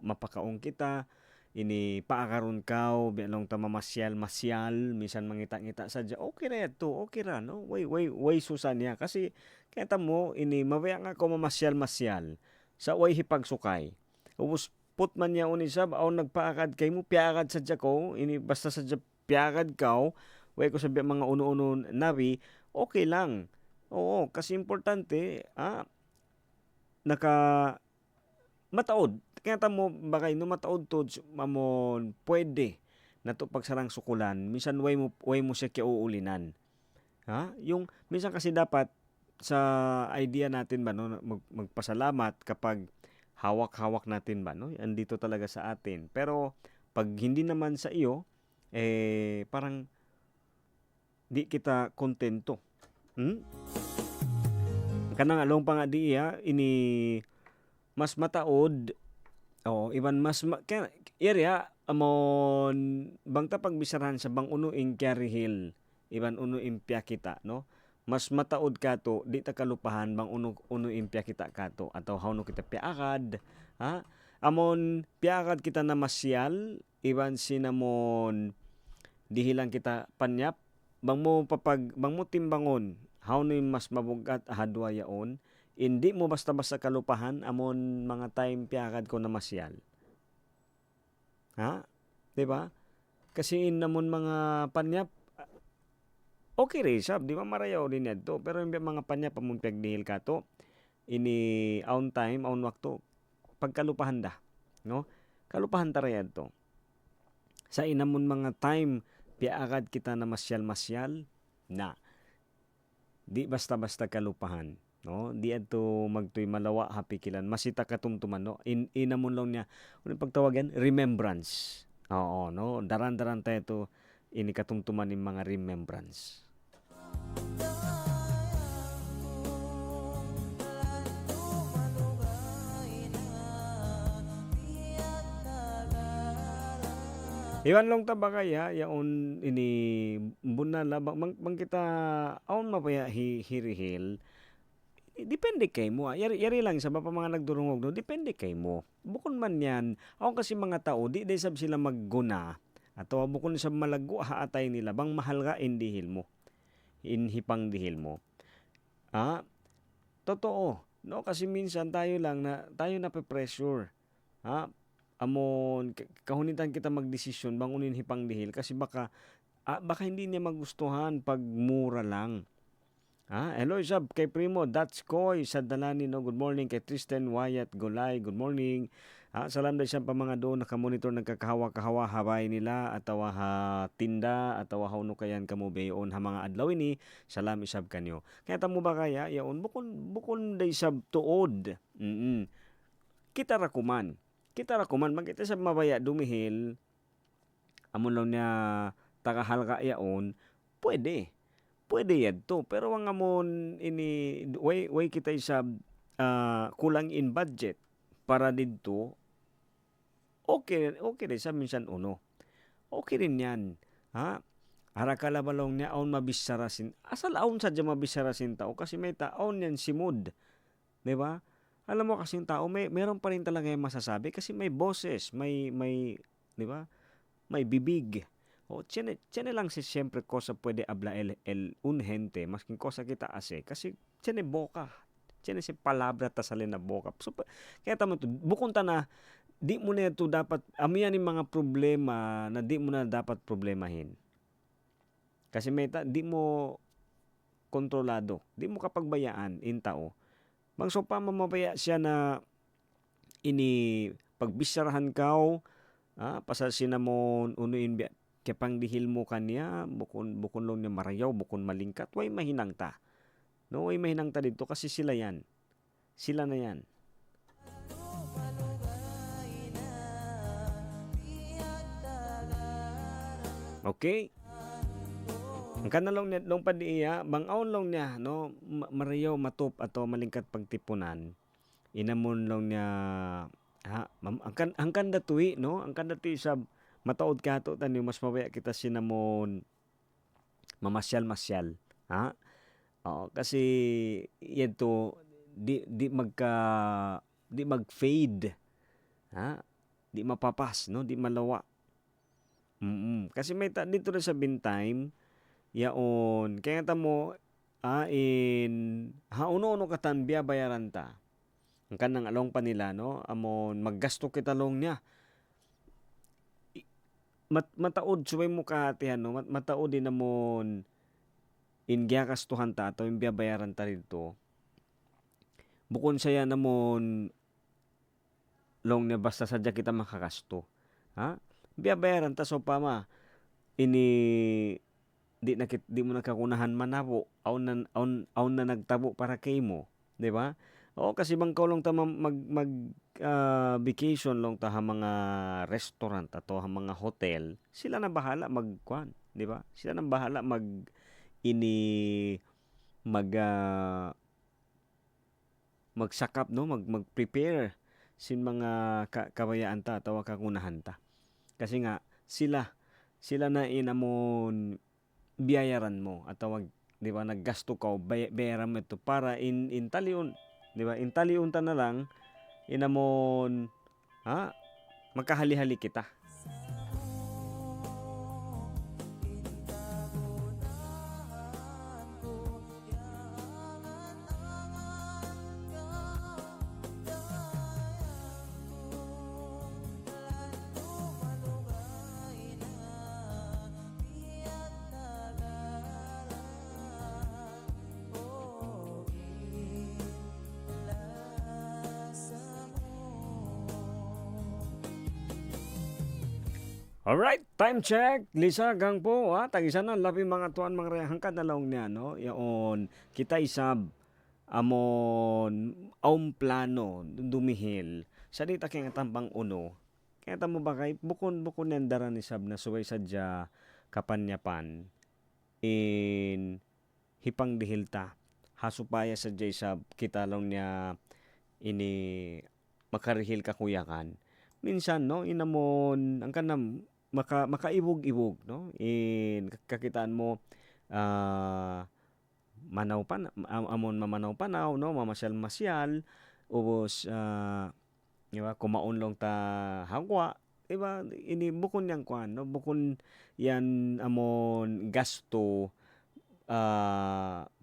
mapakaong kita ini paakaron kaw bialong ta mamasyal minsan mangita-ngita sadya okay ra no way susan niya kasi kita mo ini mabaya nga ko mamasyal sa way hipagsukay ubos put man niya uni sab aw nagpaakad kay mo piakad sadya ko ini basta sadya piakad kaw way ko sabi mga uno-uno nabi okay lang. Oo, kasi importante, mataod. Kaya mo bagay no mataod to mamon pwede nato pagsarang sukulan. Minsan way mo siya kiuulinan. Yung minsan kasi dapat sa idea natin ba no magpasalamat kapag hawak-hawak natin ba no? Andito talaga sa atin. Pero pag hindi naman sa iyo parang di kita kontento. Kanang along pa nga diya ini mas mataod iban mas area amon bangta pagbisarahan sa bang uno in Carihil iban uno impya kita no mas mataod kato di ta kalupahan bang uno impya kita kato atau hawno kita piakad amon piakad kita na masyal iban sinamon dihilang kita panyap bang mo timbangon hawno mas mabugat hadwa yaon hindi mo basta-basta kalupahan amon mga time piakad ko na masyal. Diba? Kasi namon mga panyap okay rin sab, di ba marayaw din ito pero yung mga panyap amon piagdihil kato ini on time on wakto pagkalupahan da no kalupahan ta rin ito sa inamon mga time piakad kita na masyal na di basta-basta kalupahan no di ato magtoy malawa hapikilan masita katumtuman no inamon lang niya unang pagtawagan remembrance no daran-daran tayo to ini katumtuman ng mga remembrance. Iwan long tabakay yaon ini bunala bang kita aon mapaya hirihil depende kay mo yari lang sa mga nagdurungog no depende kay mo bukon man yan aon kasi mga tao di sab sila magguna atau bukon sa malago haatay nila bang mahal ka indihil mo inhipang dihil mo totoo no kasi minsan tayo na pe-pressure amon kahunitan kita magdesisyon bang unin hipang dihil kasi baka hindi niya magustuhan pag mura lang. Hello Isab kay Primo that's Koy sa Dalani no good morning kay Tristan Wyatt Golay good morning Salam din siya pa mga doon nakamonitor nagkakahawa-kahawa habay nila ataw ha tinda ataw ha uno kayan kamo beyon ha mga adlaw ini salam isab kanyo. Kaya tamo ba kaya yaon bukon day sab tuod. Kita rakuman magita sa mabaya dumihil amon lang niya tagahalka yaon pwede yan to pero ang amon ini way kita isab kulang in budget para dito okay rin sa minsan uno okay rin yan harakala balong niya aon mabisarasin asal aon sadya mabisarasin tao kasi may taon yan simud di ba alam mo kasing tao meron pa rin talaga yung masasabi kasi may boses may di ba may bibig tiene lang si siyempre cosa puede habla el un gente masking cosa kita ase kasi tiene boka tiene si palabra ta salin na boka so kaya tamo to bukon ta na di mo na ito dapat amiyan yung mga problema na di mo na dapat problemahin kasi di mo kontrolado di mo kapagbayaan in tao bang so pa mamabaya siya na ini pagbisarahan kaw pasal sinamon unuin kepang dihil mo kanya bukon long niya marayaw bukon malingkat way mahinang ta no way mahinang ta dito kasi sila na yan okay ang kanalong niya long padiya bangaon long niya no marayaw matop ato malingkat pagtipunan inamon long niya ang kanda tuwi no ang kanda tuwi sa mataod ka to tani mas mabaya kita sinamon mamasyal kasi yan to di mag-fade di mapapas no di malawa kasi may dito rin sa bintime yaon kaya ta mo uno katanbiya bayaran ta ang kanang along pa nila no amon maggasto kita long niya mataod suway mo kahatihan no mataod din namon ingya kastuhan ta ato yung bayaran ta rito bukon saya namon long niya basta sadya kita makakasto bayaran ta so pa ma ini di mo nakakunahan manabo aon na nagtabo para kay mo di ba kasi bang kaulong ta vacation long ta ha mga restaurant ato ha mga hotel sila na bahala magkuan di ba sila na bahala magsakap no mag-prepare sin mga kabayaan ta tawa kakunahan ta kasi nga sila na inamon biyayaran mo at tawag di ba naggasto ka bayaran mo ito para in talion di ba in talion ta na lang inamon magkahali-hali kita. Alright, time check. Lisa gang po, tagisa na labi mga tuan mga rehangkad na lang niya, no? Yaon, kita isab amon plano dumihil. Sa dita kaya tambang uno. Kaya tamo ba kay bukon yan daran isab na suway sadya kapanyapan in hipang dihil ta. Hasupaya sadya isab kita lang niya ini makarihil kakuyakan. Minsan no inamon ang kanam makaibog-ibog no in kakitaan mo amon mamanaw-panaw no mamasyal-masyal ubos diba kumaon long ta hagwa diba ini bukon yang kuan no bukon yan amon gasto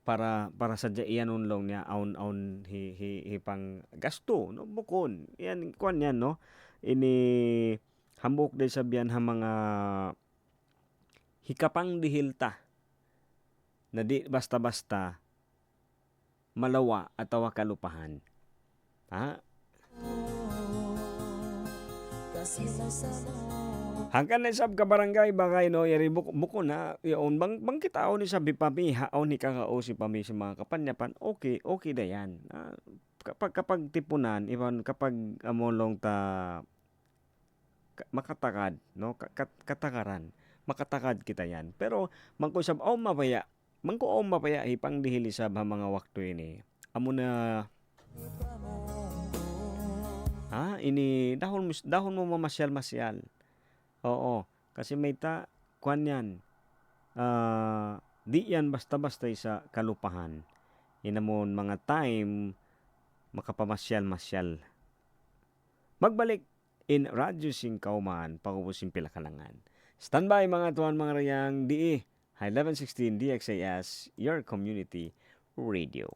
para sadya iyan unlong niya aun hipang gasto no bukon yan kuan yan no ini hambok day sabihan ha mga hikapang dihilta na di basta-basta malawa atawa kalupahan Hangkan na sab ka barangay bagay no yari buko na yaon bang kita ni sabi pami haon ni kakao si pami sa mga kapanyapan okay da yan. Kapag tipunan iban kapag amolong ta makatakad no katakaran makatakad kita yan. Pero mangko sab mapaya ipang dihili sab ha mga wakto ini. Amo na ini dahon mo mamasyal. Oo, kasi may kuan yan. Di yan basta-basta sa kalupahan. Inamon mga time makapamasyal-masyal. Magbalik in Radyo Singkauman, pakubusin pila kalangan. Standby mga tuwan mga rayang DE, High 1116 DXAS, your community radio.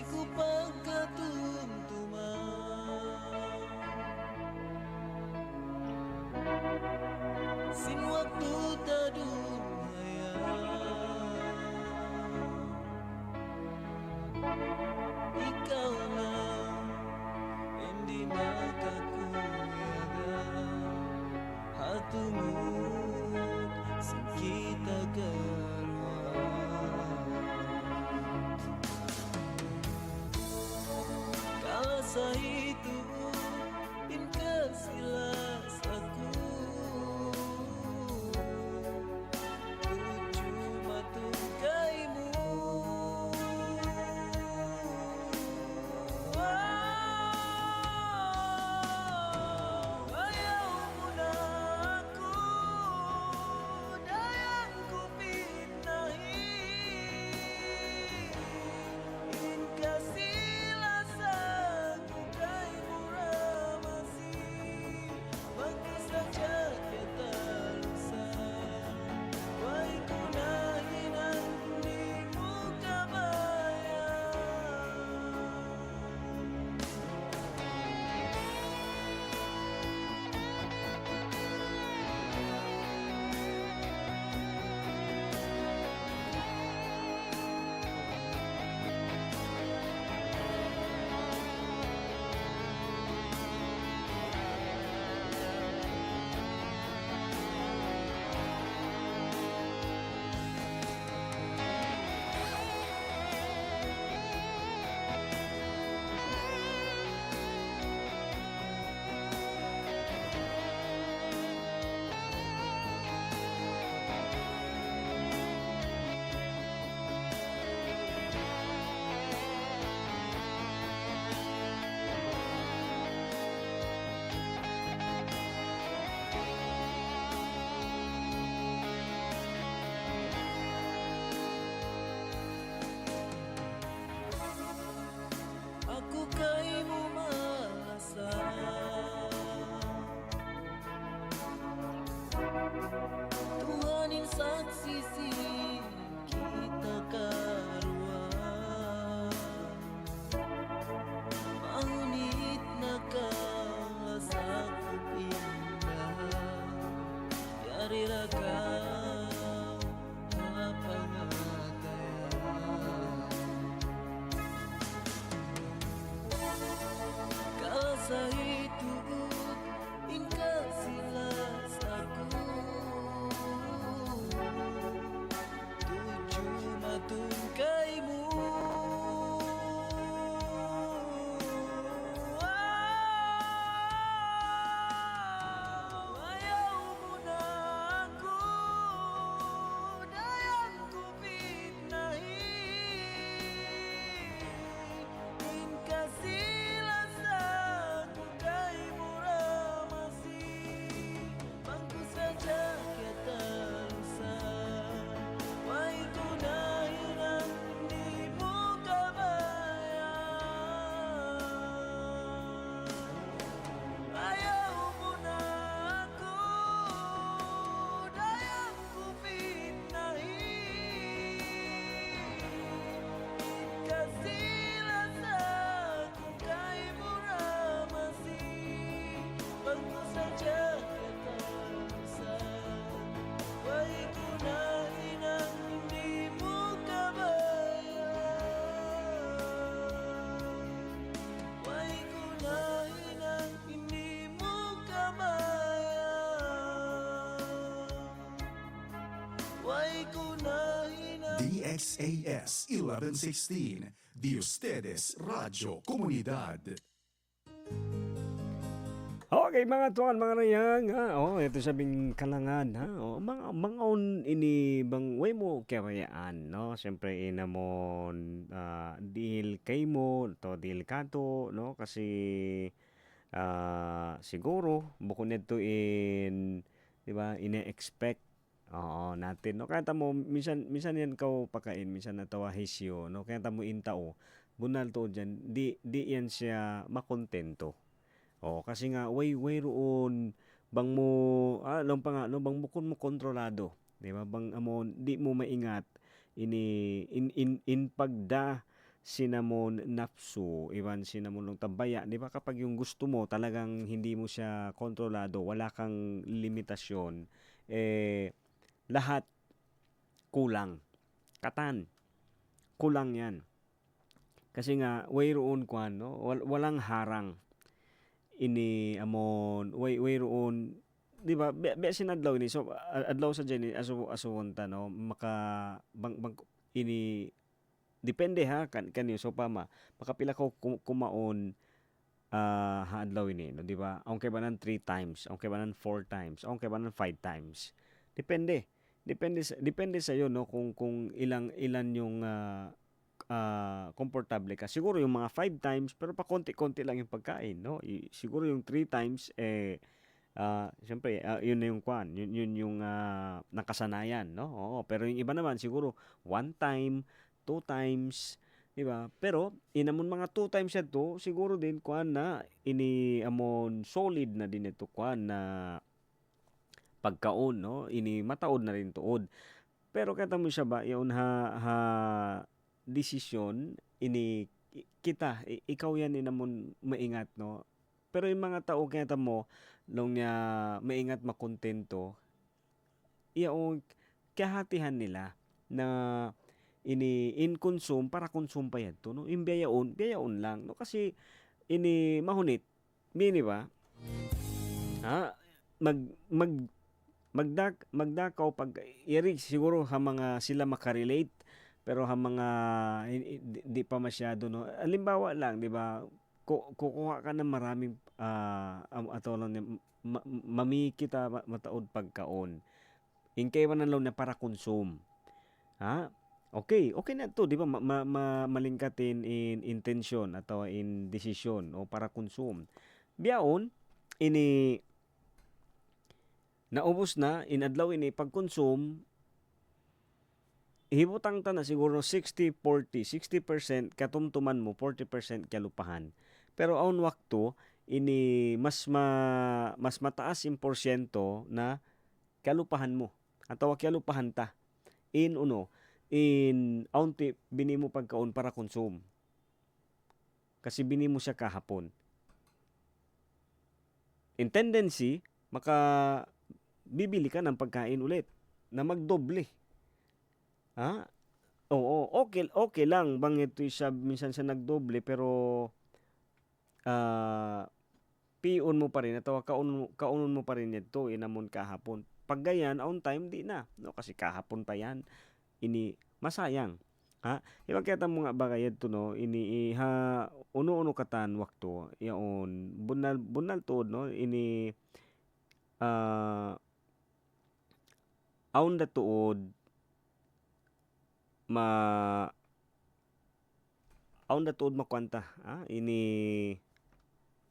ko pagkatumtuman sin waktu tadumaya ikaw na hindi makakuyaga hatungod sin kita karwa kala sa ito pinagsilas ako tuju matungkay mo ayaw mo na ako dayan ko pinahin inkasilasan ko kay muramasi magkasadya kita lusan way kunahin ang di mo ako kay mo malasa tuhanin saksi kita karwa maunit na kalasa ko pindah yari ragam sa itugot inkasilas ako tuju matungkay mo ayaw mo na ako dayan ko pinahin inkasilasan ko kay muramasi magkasadya kita lusan way kunahin ang di mo kabayan ayaw mo na ako dayan ko pinahin inkasilasan ko kay muramasi magkasadya kita lusan way kunahin ang di mo kabayan way kunahin ang hindi mo kabayan way kunahin ang DXAS 1116, de ustedes Radio Comunidad. Okay mga tuan, mga rayang, ha? Ito sabing kalangan, ha? Mga on ini bang way mo kayaan, no? Siyempre ina mo dihil kay mo, to dihil kato, no? Kasi siguro bukod nito in, di ba, ine-expect natin, no? Kaya tamo minsan yan kau pakain, minsan natawa hisyo, no? Kaya tamo intao, bunal to dyan, di yan siya makontento. Kasi nga way roon bang mo long pa nga no bang mo kun mo kontrolado, di ba? Bang amon di mo maingat in pagda sinamon napsu, iwan sinamon ng tambaya, di ba kapag yung gusto mo talagang hindi mo siya kontrolado, wala kang limitasyon, lahat kulang. Katan. Kulang yan. Kasi nga, wayroon kwan, no? Walang harang. Ini amon, wayroon, di ba, sinadlaw ni, so, adlaw sa dyan, asawonta, no? Ini, depende ha, kanyo, so pama, makapila ko kumaon, haadlaw ini, no? Di ba? Ang kebanan 3 times, ang kebanan 4 times, ang kebanan 5 times. Depende sa iyo, no, kung ilan yung komportable ka. Siguro yung mga 5 times pero pa konti-konti lang yung pagkain, no. Siguro yung 3 times siyempre yun na yung kwan, yun yung nakasanayan, no. Oo, pero yung iba naman siguro 1 time, 2 times, di ba? Pero inamon mga 2 times ito, siguro din kwan na ini amon solid na din ito kwan na pagkaon, no, ini mataod na rin tuod. Pero kata mo siya ba, yun desisyon, ini kita, ikaw yan inamon maingat, no. Pero yung mga tao kaya mo, long niya maingat makontento, yung kahatihan nila na ini in-consume para consume pa yan to, no. Yung biyaon lang, no. Kasi ini mahunit, mini ba? Magdakaw pag iri siguro ha mga sila makarelate pero ha mga di pa masyado, no. Halimbawa lang, di ba, kukuha ka ng maraming mami kita mataod pagkaon in kay man lang na para consume, okay na to, di ba, malingkatin in intention atau in decision o para consume biyaon ini naubos na, inadlaw ini pag-consume, hibutang ta na siguro 60-40, 60% katumtuman mo, 40% kalupahan. Pero aun wakto, ini mas mataas yung porsyento na kalupahan mo. Atau kalupahan ta. In aunti bini mo pagkaon para consume. Kasi bini mo siya kahapon. In tendency, bibili ka ng pagkain ulit na magdoble. Oo, okay lang bang ito siya minsan siya nagdoble pero pion mo pa rin at kaunon mo pa rin ito inamon kahapon. Pag ganyan, on time di na, no, kasi kahapon pa yan. Ini masayang. Iba kaya mo nga bagay ito, no, ini uno katan wakto yaon bunal tuod, no, ini aun da tuod makwanta, ini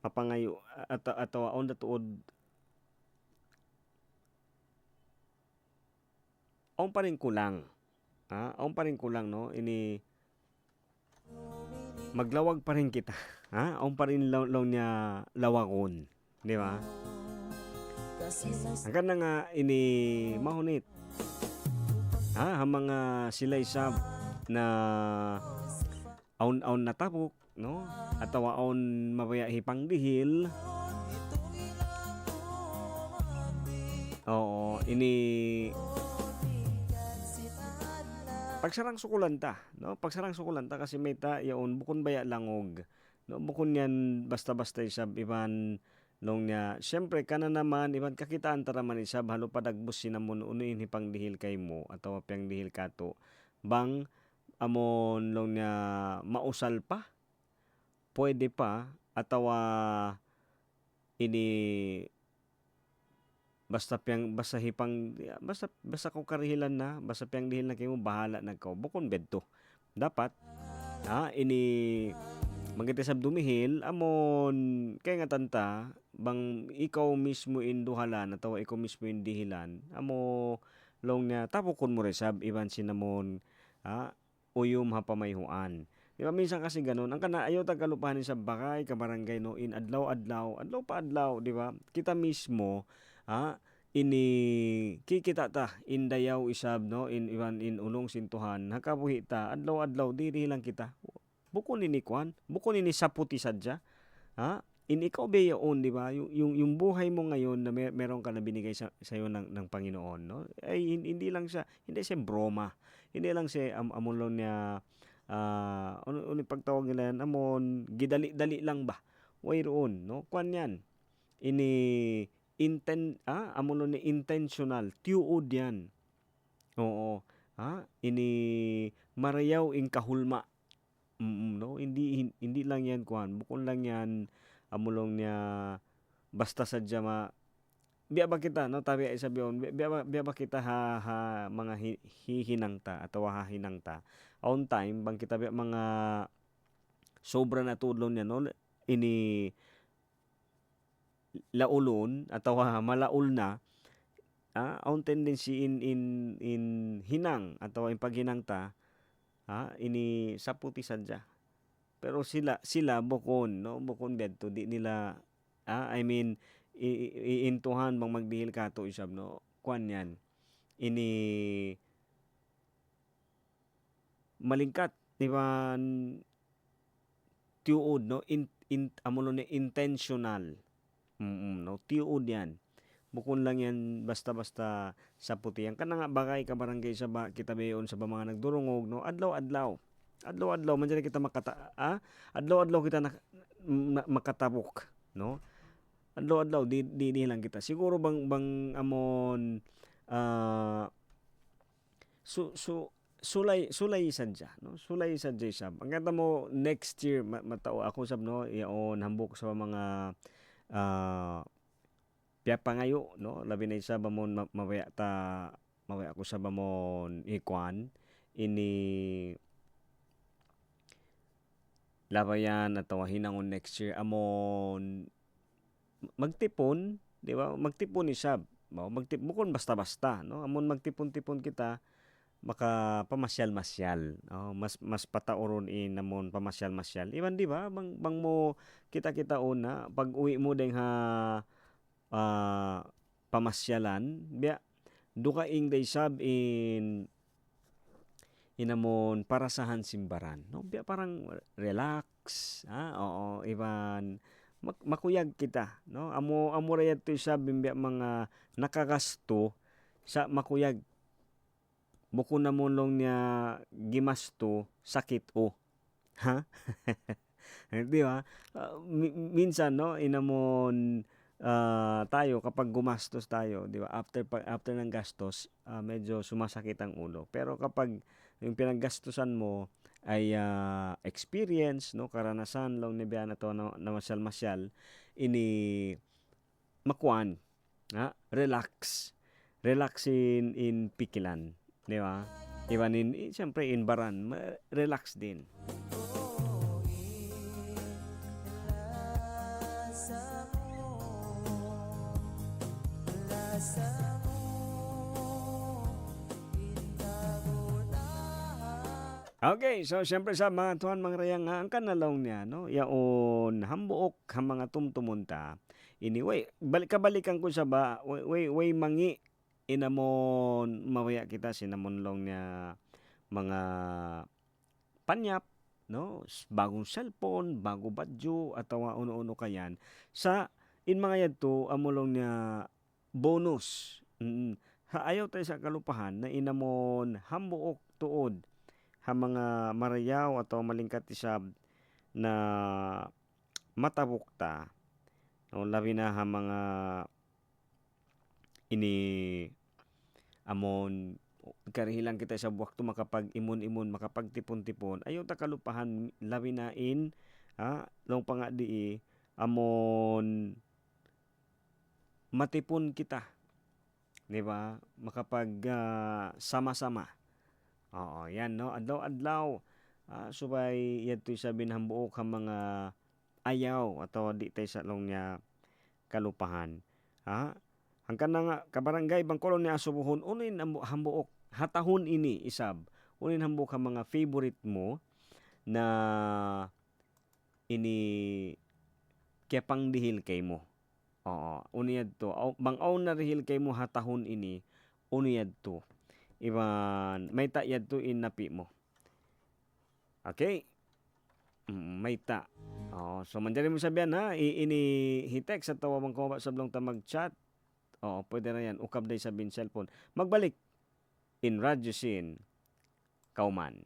mapangayo atau aun da tuod aun pa rin kulang. Aun pa rin kulang, no, ini maglawag pa rin kita. Aun pa rin lang niya lawagon, di ba? Hanggang na nga ini mahunit. Mga sila isab na aun natapok, no? Atawa aun mabaya hipang dihil. Oo, ini pagsarang sukulanta, no? Pagsarang sukulanta kasi may ta yaon bukon baya langog. No, bukon yan basta-basta isab iban long niya. Siyempre kana naman iban kakitaan taraman isab halo padagbus sinamon unuin hipang dihil kay mo atawa piyang dihil kato. Bang amon long niya mausal pa. Pwede pa atawa ini basta ko karihilan na, basta piyang dihil na kayo bahala nagkaw. Bukon bedto. Dapat ini magitisab dumihil amon kay nga tanta bang ikaw mismo induhalan atawa ikaw mismo indihilan amo long niya tapokon mo resab iban sinamon uyom ha pamayhuan. Di ba minsan kasi ganun ang kana ayo tag kalupahan sa bakay ka barangay, no, in adlaw pa adlaw, di ba? Kita mismo ini kikita ta indayaw isab, no, in unong sintuhan hakabuhi ta adlaw diri lang kita bukon ini kwan, bukon ini saputi sadya. Ha? Ikaw ba yun, di ba? Yung buhay mo ngayon na meron ka na binigay sa iyo ng Panginoon, no? Ay hindi siya broma. Hindi lang siya amon lang niya ano pagtawag nila yan, amon gidali-dali lang ba? Way roon, no? Kwan yan. Amon lang ni intentional, tiuod yan. Oo. Ha? Marayaw ing kahulma. No? Hindi lang yan kwan. Bukon lang yan amulong niya basta sadya biya ba kita, no? Tabi ay sabiyon, biya ba kita ha mga hihinangta atau hahinangta. On time bang kita biya mga sobra na tudlon niya, no? Ini laulon atau malaul na on tendency in hinang atau in paghinangta ini saputi sadya. Pero sila bukon, no? Bukon bedto di nila iintuhan bang magdihil kato isab, no? Kwan yan. Ini malingkat di ba tiuod, no? Amulo ni intentional. No? Tiuod yan. Bukon lang yan basta-basta sa puti. Yan ka na nga bagay ka barangay sa kita bayon sa mga nagdurungog, no? Adlaw-adlaw man dyan kita adlaw-adlaw kita makatabok, no? Adlaw-adlaw di lang kita. Siguro bang amon sulay sadya, no? Sulay sadya sab. Ang kanta mo next year matao ako sab, no? Iyon hambok sa mga piya pangayo, no? Labi na isa bamon mawaya ko sa bamon ikwan ini labayan atau hinangon next year amon magtipon, di ba? Magtipon ni sab. Bukon basta-basta, no? Amon magtipon-tipon kita maka pamasyal-masyal, no? Mas patauron amon pamasyal-masyal. Iban di ba? Bang mo kita una pag uwi mo deng pamasyalan, biya dukaing day sab inamon parasahan simbaran, no? Biya parang relax, oo, iban makuyag kita, no? Amo rayat to sab biya mga nakagasto sa makuyag. Bukon na long niya gimasto sakit o. Ha? Di ba? Minsan, no, inamon tayo kapag gumastos tayo, di ba? After ng gastos, medyo sumasakit ang ulo. Pero kapag yung pinaggastusan mo ay experience, no, karanasan lang ni biya na to na masyal-masyal, ini makuan, relax in pikilan, di ba? Iban siyempre in baran, relax din. Okay, so siyempre sa mga tuhan mga rayang ang kanalaw niya, no? Yaon hambuok ang mga tumtumunta. Anyway, balikan ko sa ba, way mangi inamon mawaya kita sinamon long niya mga panyap, no? Bagong cellphone, bago badyo atawa uno-uno kayan sa mga yadto amulong niya bonus. Ayaw tayo sa kalupahan na inamon hambuok tuod ha mga marayaw atau malingkat isab na matabukta, no? Labi na ha mga ini amon karihilang kita sa buwak to makapag imun makapagtipon-tipon ayaw ta kalupahan labi na long panga di amon matipon kita, di ba? Makapag sama-sama. Oo, yan, no? Adlaw-adlaw. Subay, yan to'y sabihin hambuok ang mga ayaw atau di tayo sa long niya kalupahan. Hangkan na nga, kabarangay, bangkolon niya asubuhon, unin hambuok, hatahon ini, isab. Unin hambuok ang mga favorite mo na ini kaya pangdihil kay mo. Oo, uniyad to. Bang-aw na rihil kay mo hatahon ini, uniyad to. Iban may tayad to in napi mo. Okay? May ta. So mandali mo sabihan ha, ini-text at tawa mang ko sa blong ta mag-chat. Pwede na yan. Ukab day sabihin cellphone. Magbalik in Radyo Scene, Kauman.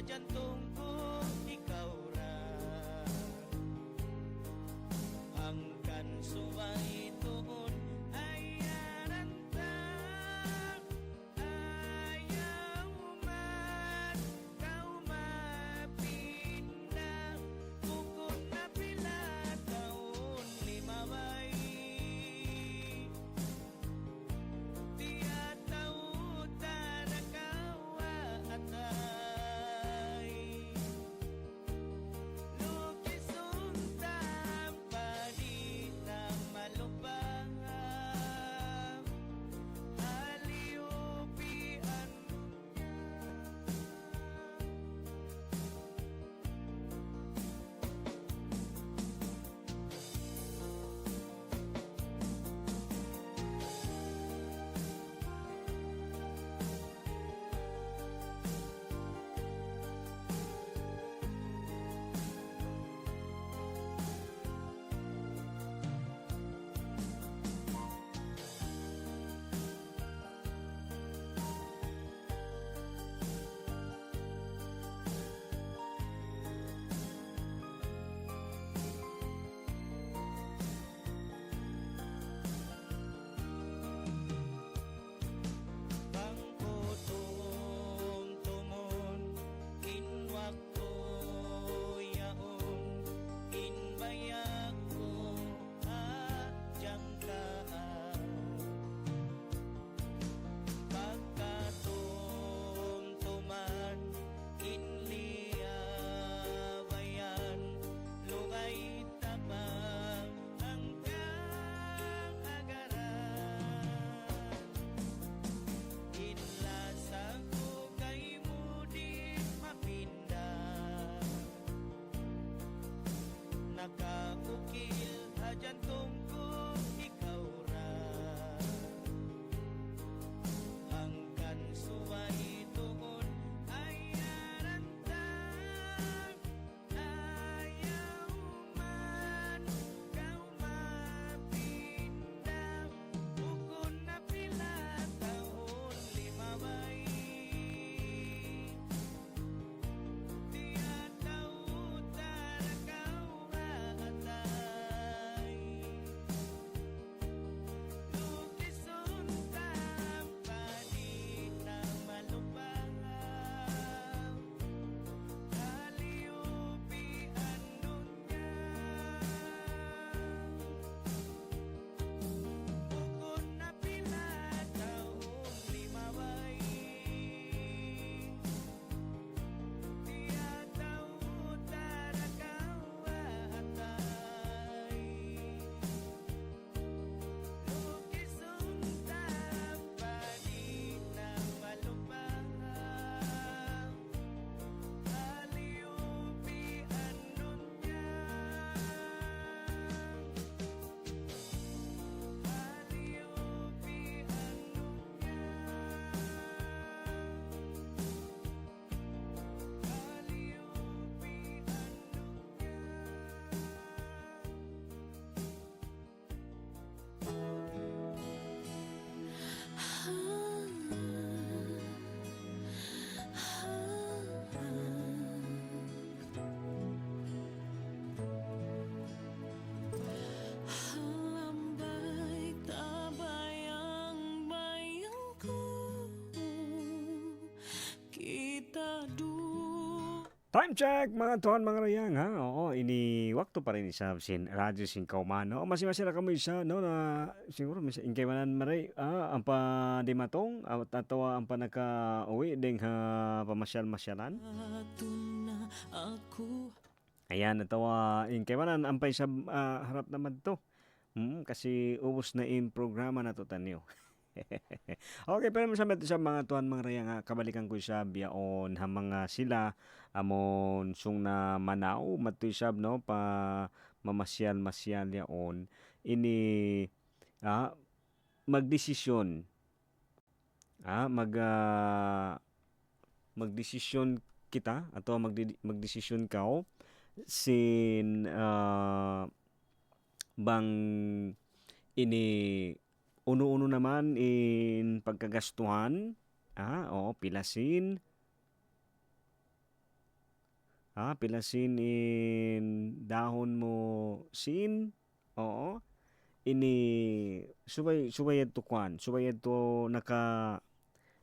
ajantong ko ikaw ra hangkan suway tuon ayaran ta ayaw man kau mapinda bukod na pila taon limaway tiya taon tanakawa atay lukison tampadi na malubang aliupian pangkutong tumon inwak ko yaon inbayak ko adyang kaan pagkatumtuman inliabayan lugay tabang hanggang agaran inlasang ko kay mo di mapinda nakaukil ajantong ko ikaw ra hanggan suway tuon ayaran ta ayaw man kau mapinda bukod na pila taon limaway tiya taon tanakawa atay lukison tampadi na malubang aliupian nunya bukod na pila taon limaway tiya taon tanakawa atay lukison tampadi na malubang aliupian nunya aliupian Halambay tabayang bayang ko kita Time check mga tuhan mga rayang ha. Oo, ini waktu pa rin isa sin radyo sin kaumano. O masih-masih na kami isa no na siguro misa ingkay manan maray ang pa di matong at atawa ang pa naka-uwi ding pamasyal-masyalan. na ako Ayan, natawa ingkay manan ang pa isa harap naman to. Kasi ubos na in programa na to tanyo. Okay, pero masamet sa mga tuan mga raya nga kabalikan ko sa biyaon ha mga sila amon sung na manaw matoy sab no pa mamasyal yaon ini magdesisyon magdesisyon kita atau magdesisyon kao sin bang ini uno-uno naman in pagkagastuhan, pilasin, Pilasin in dahon mo sin. Oo. Ini subay to kwan. Subay to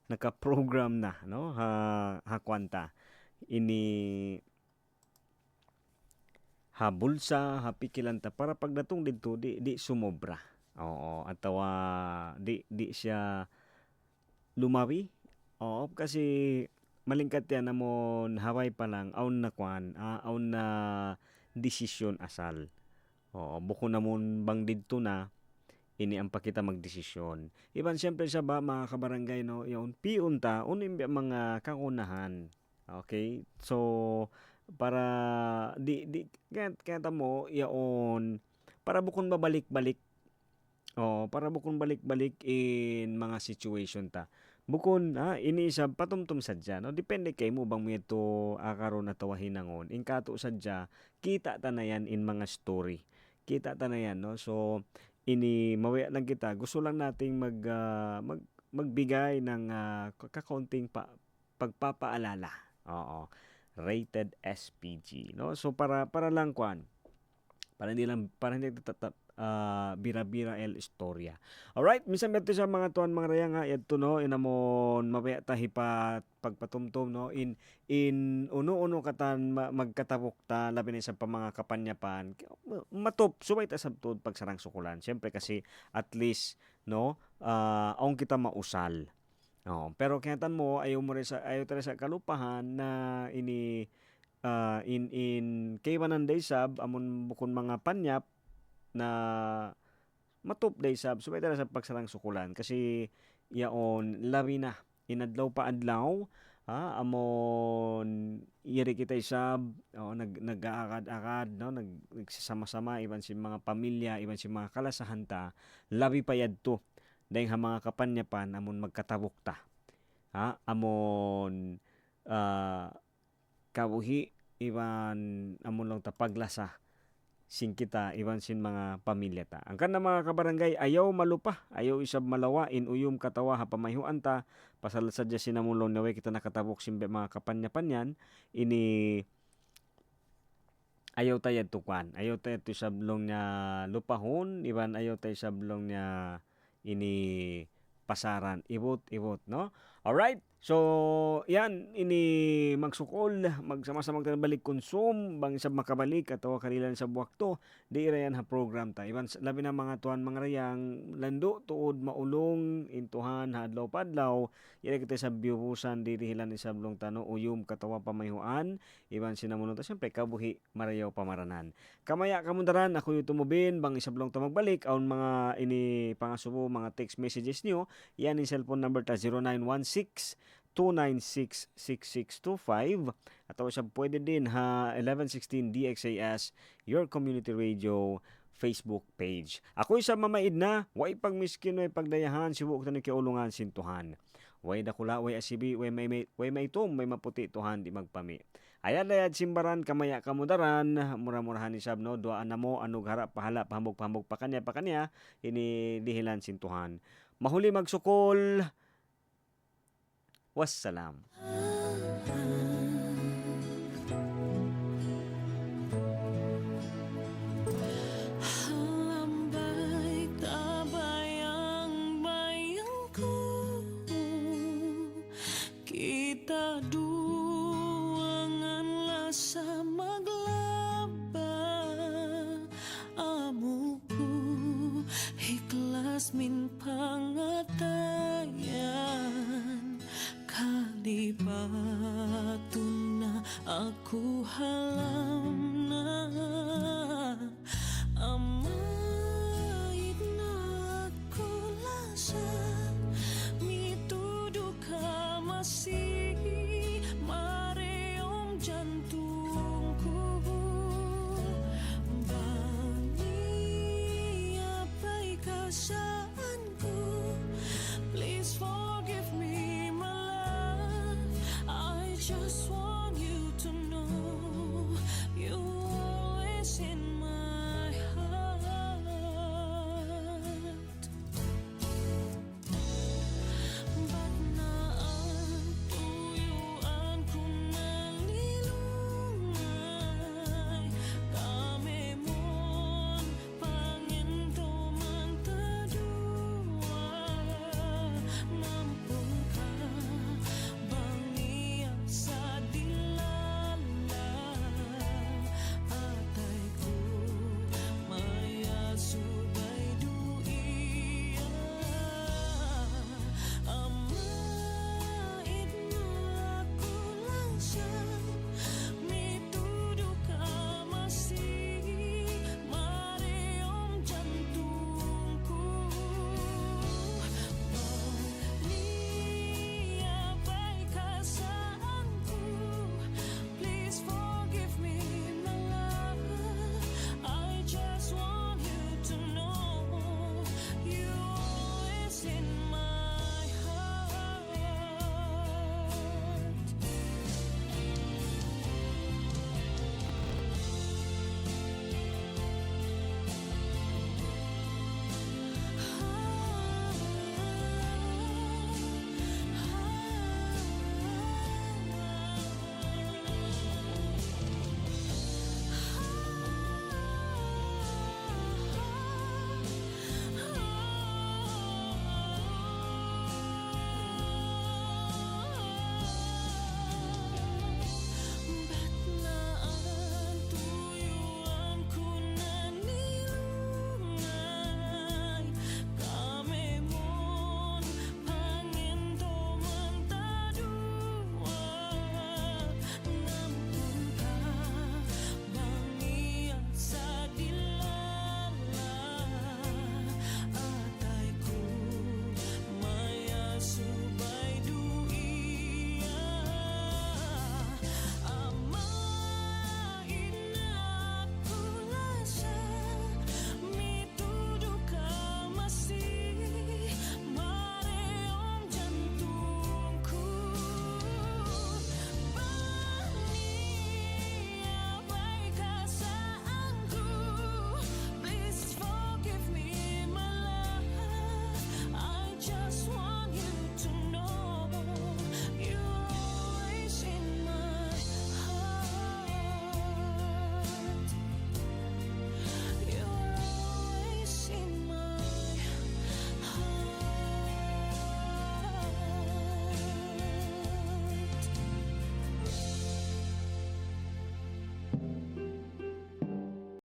naka-program na, no? Kwanta. Ini bulsa, pikilanta para pagdatong dito di sumobra. Oo, atawa di siya lumawi. Oo, kasi malingkat yan namon haway pa lang aun na desisyon asal. Oo, buko namon bang didto na ini ang pakita magdesisyon. Iban siyempre siya ba mga kabarangay, no, yung piunta unim mga kaunahan. Okay? So para kaya mo yaon para bukon babalik-balik. Para bukon balik-balik in mga situation ta. Bukon ini isa patumtum sadya, no, depende kay mo bang mo ito akaron na tawahin nangon in kato sadya kita ta na yan in mga story, kita ta na yan, no. So ini mawaya lang kita, gusto lang nating magbigay ng kakaunting pagpapaalala. Oo, rated SPG, no. So para lang para hindi bira-bira el istorya. Alright, minsan beto sa mga tuan mga raya nga yadto, no, inamon mabaya tahi pa pagpatumtom, no, in uno katan magkatabok ta labi na sa mga kapanyapan matop subay ta sabtod pagsarang sukulan. Siyempre kasi at least, no, aong kita mausal. Pero kinatan mo ayaw tara sa kalupahan na ini in kaywanan day sab amon bukon mga panyap na matop day sab subay tara sa pagsarang sukulan kasi yaon labi na inadlaw pa adlaw amon iri kita sab nag-aakad-akad, no, nagsasama-sama iban si mga pamilya iban si mga kalasahan ta labi pa yadto dahil mga kapanyapan amon magkatabok ta amon kabuhi iban amon lang ta paglasa sin kita iban sin mga pamilya ta. Ang kana mga kabarangay ayaw malupa, ayaw isab malawa in uyom katawa pamayhuan ta pasal sadya sinamulon nawe kita nakatabok simbe mga kapanyapanyan ini ayaw tayo tukwan, ayaw tayo sablong niya lupahon, iban ayaw tayo sablong niya ini pasaran, ibot, no? Alright, so yan, ini magsukol, magsama-sama balik konsum, bang isab makabalik, at kanilan sa buwakto, di irayan ha program ta. Iban, labi na mga tuan mga rayang, lando, tuod, maulong, intuhan, hadlaw, padlaw, yan kita sa biubusan, dirihilan isablong tano, uyum, katawa pamayhuan, iban sinamunod ta, siyempre, kabuhi, marayaw pamaranan. Kamaya kamundaran, ako yung tumubin, bang isablong ta magbalik, aun mga ini pangasubo, mga text messages niyo, yan yung cellphone number ta 0916-296-6625 at siya pwede din ha 1116 DXAS Your Community Radio Facebook page. Ako isa mamaid na, way pagmiskin, way pagdayahan, sibuok na kiulungan sintuhan. Way dakula, way asibi, way maitom, way maputi tuhan di magpami. Ayan layad simbaran, kamaya kamudaran, mura-murahan ni sab, no, duaan na mo, anug harap, pahala, pahambog pa kanya, ini dihilan sintuhan. Mahuli magsukol. Wassalam. Halambay tabayang bayang ko, kita duangan lasa maglaba, amuku ikhlas min pangatayan, kalibatun na aku halam na, amait na aku lasa, mituduh ka masih mareong jantungku, bani apa'y kasaanku, please forgive me my love, I just want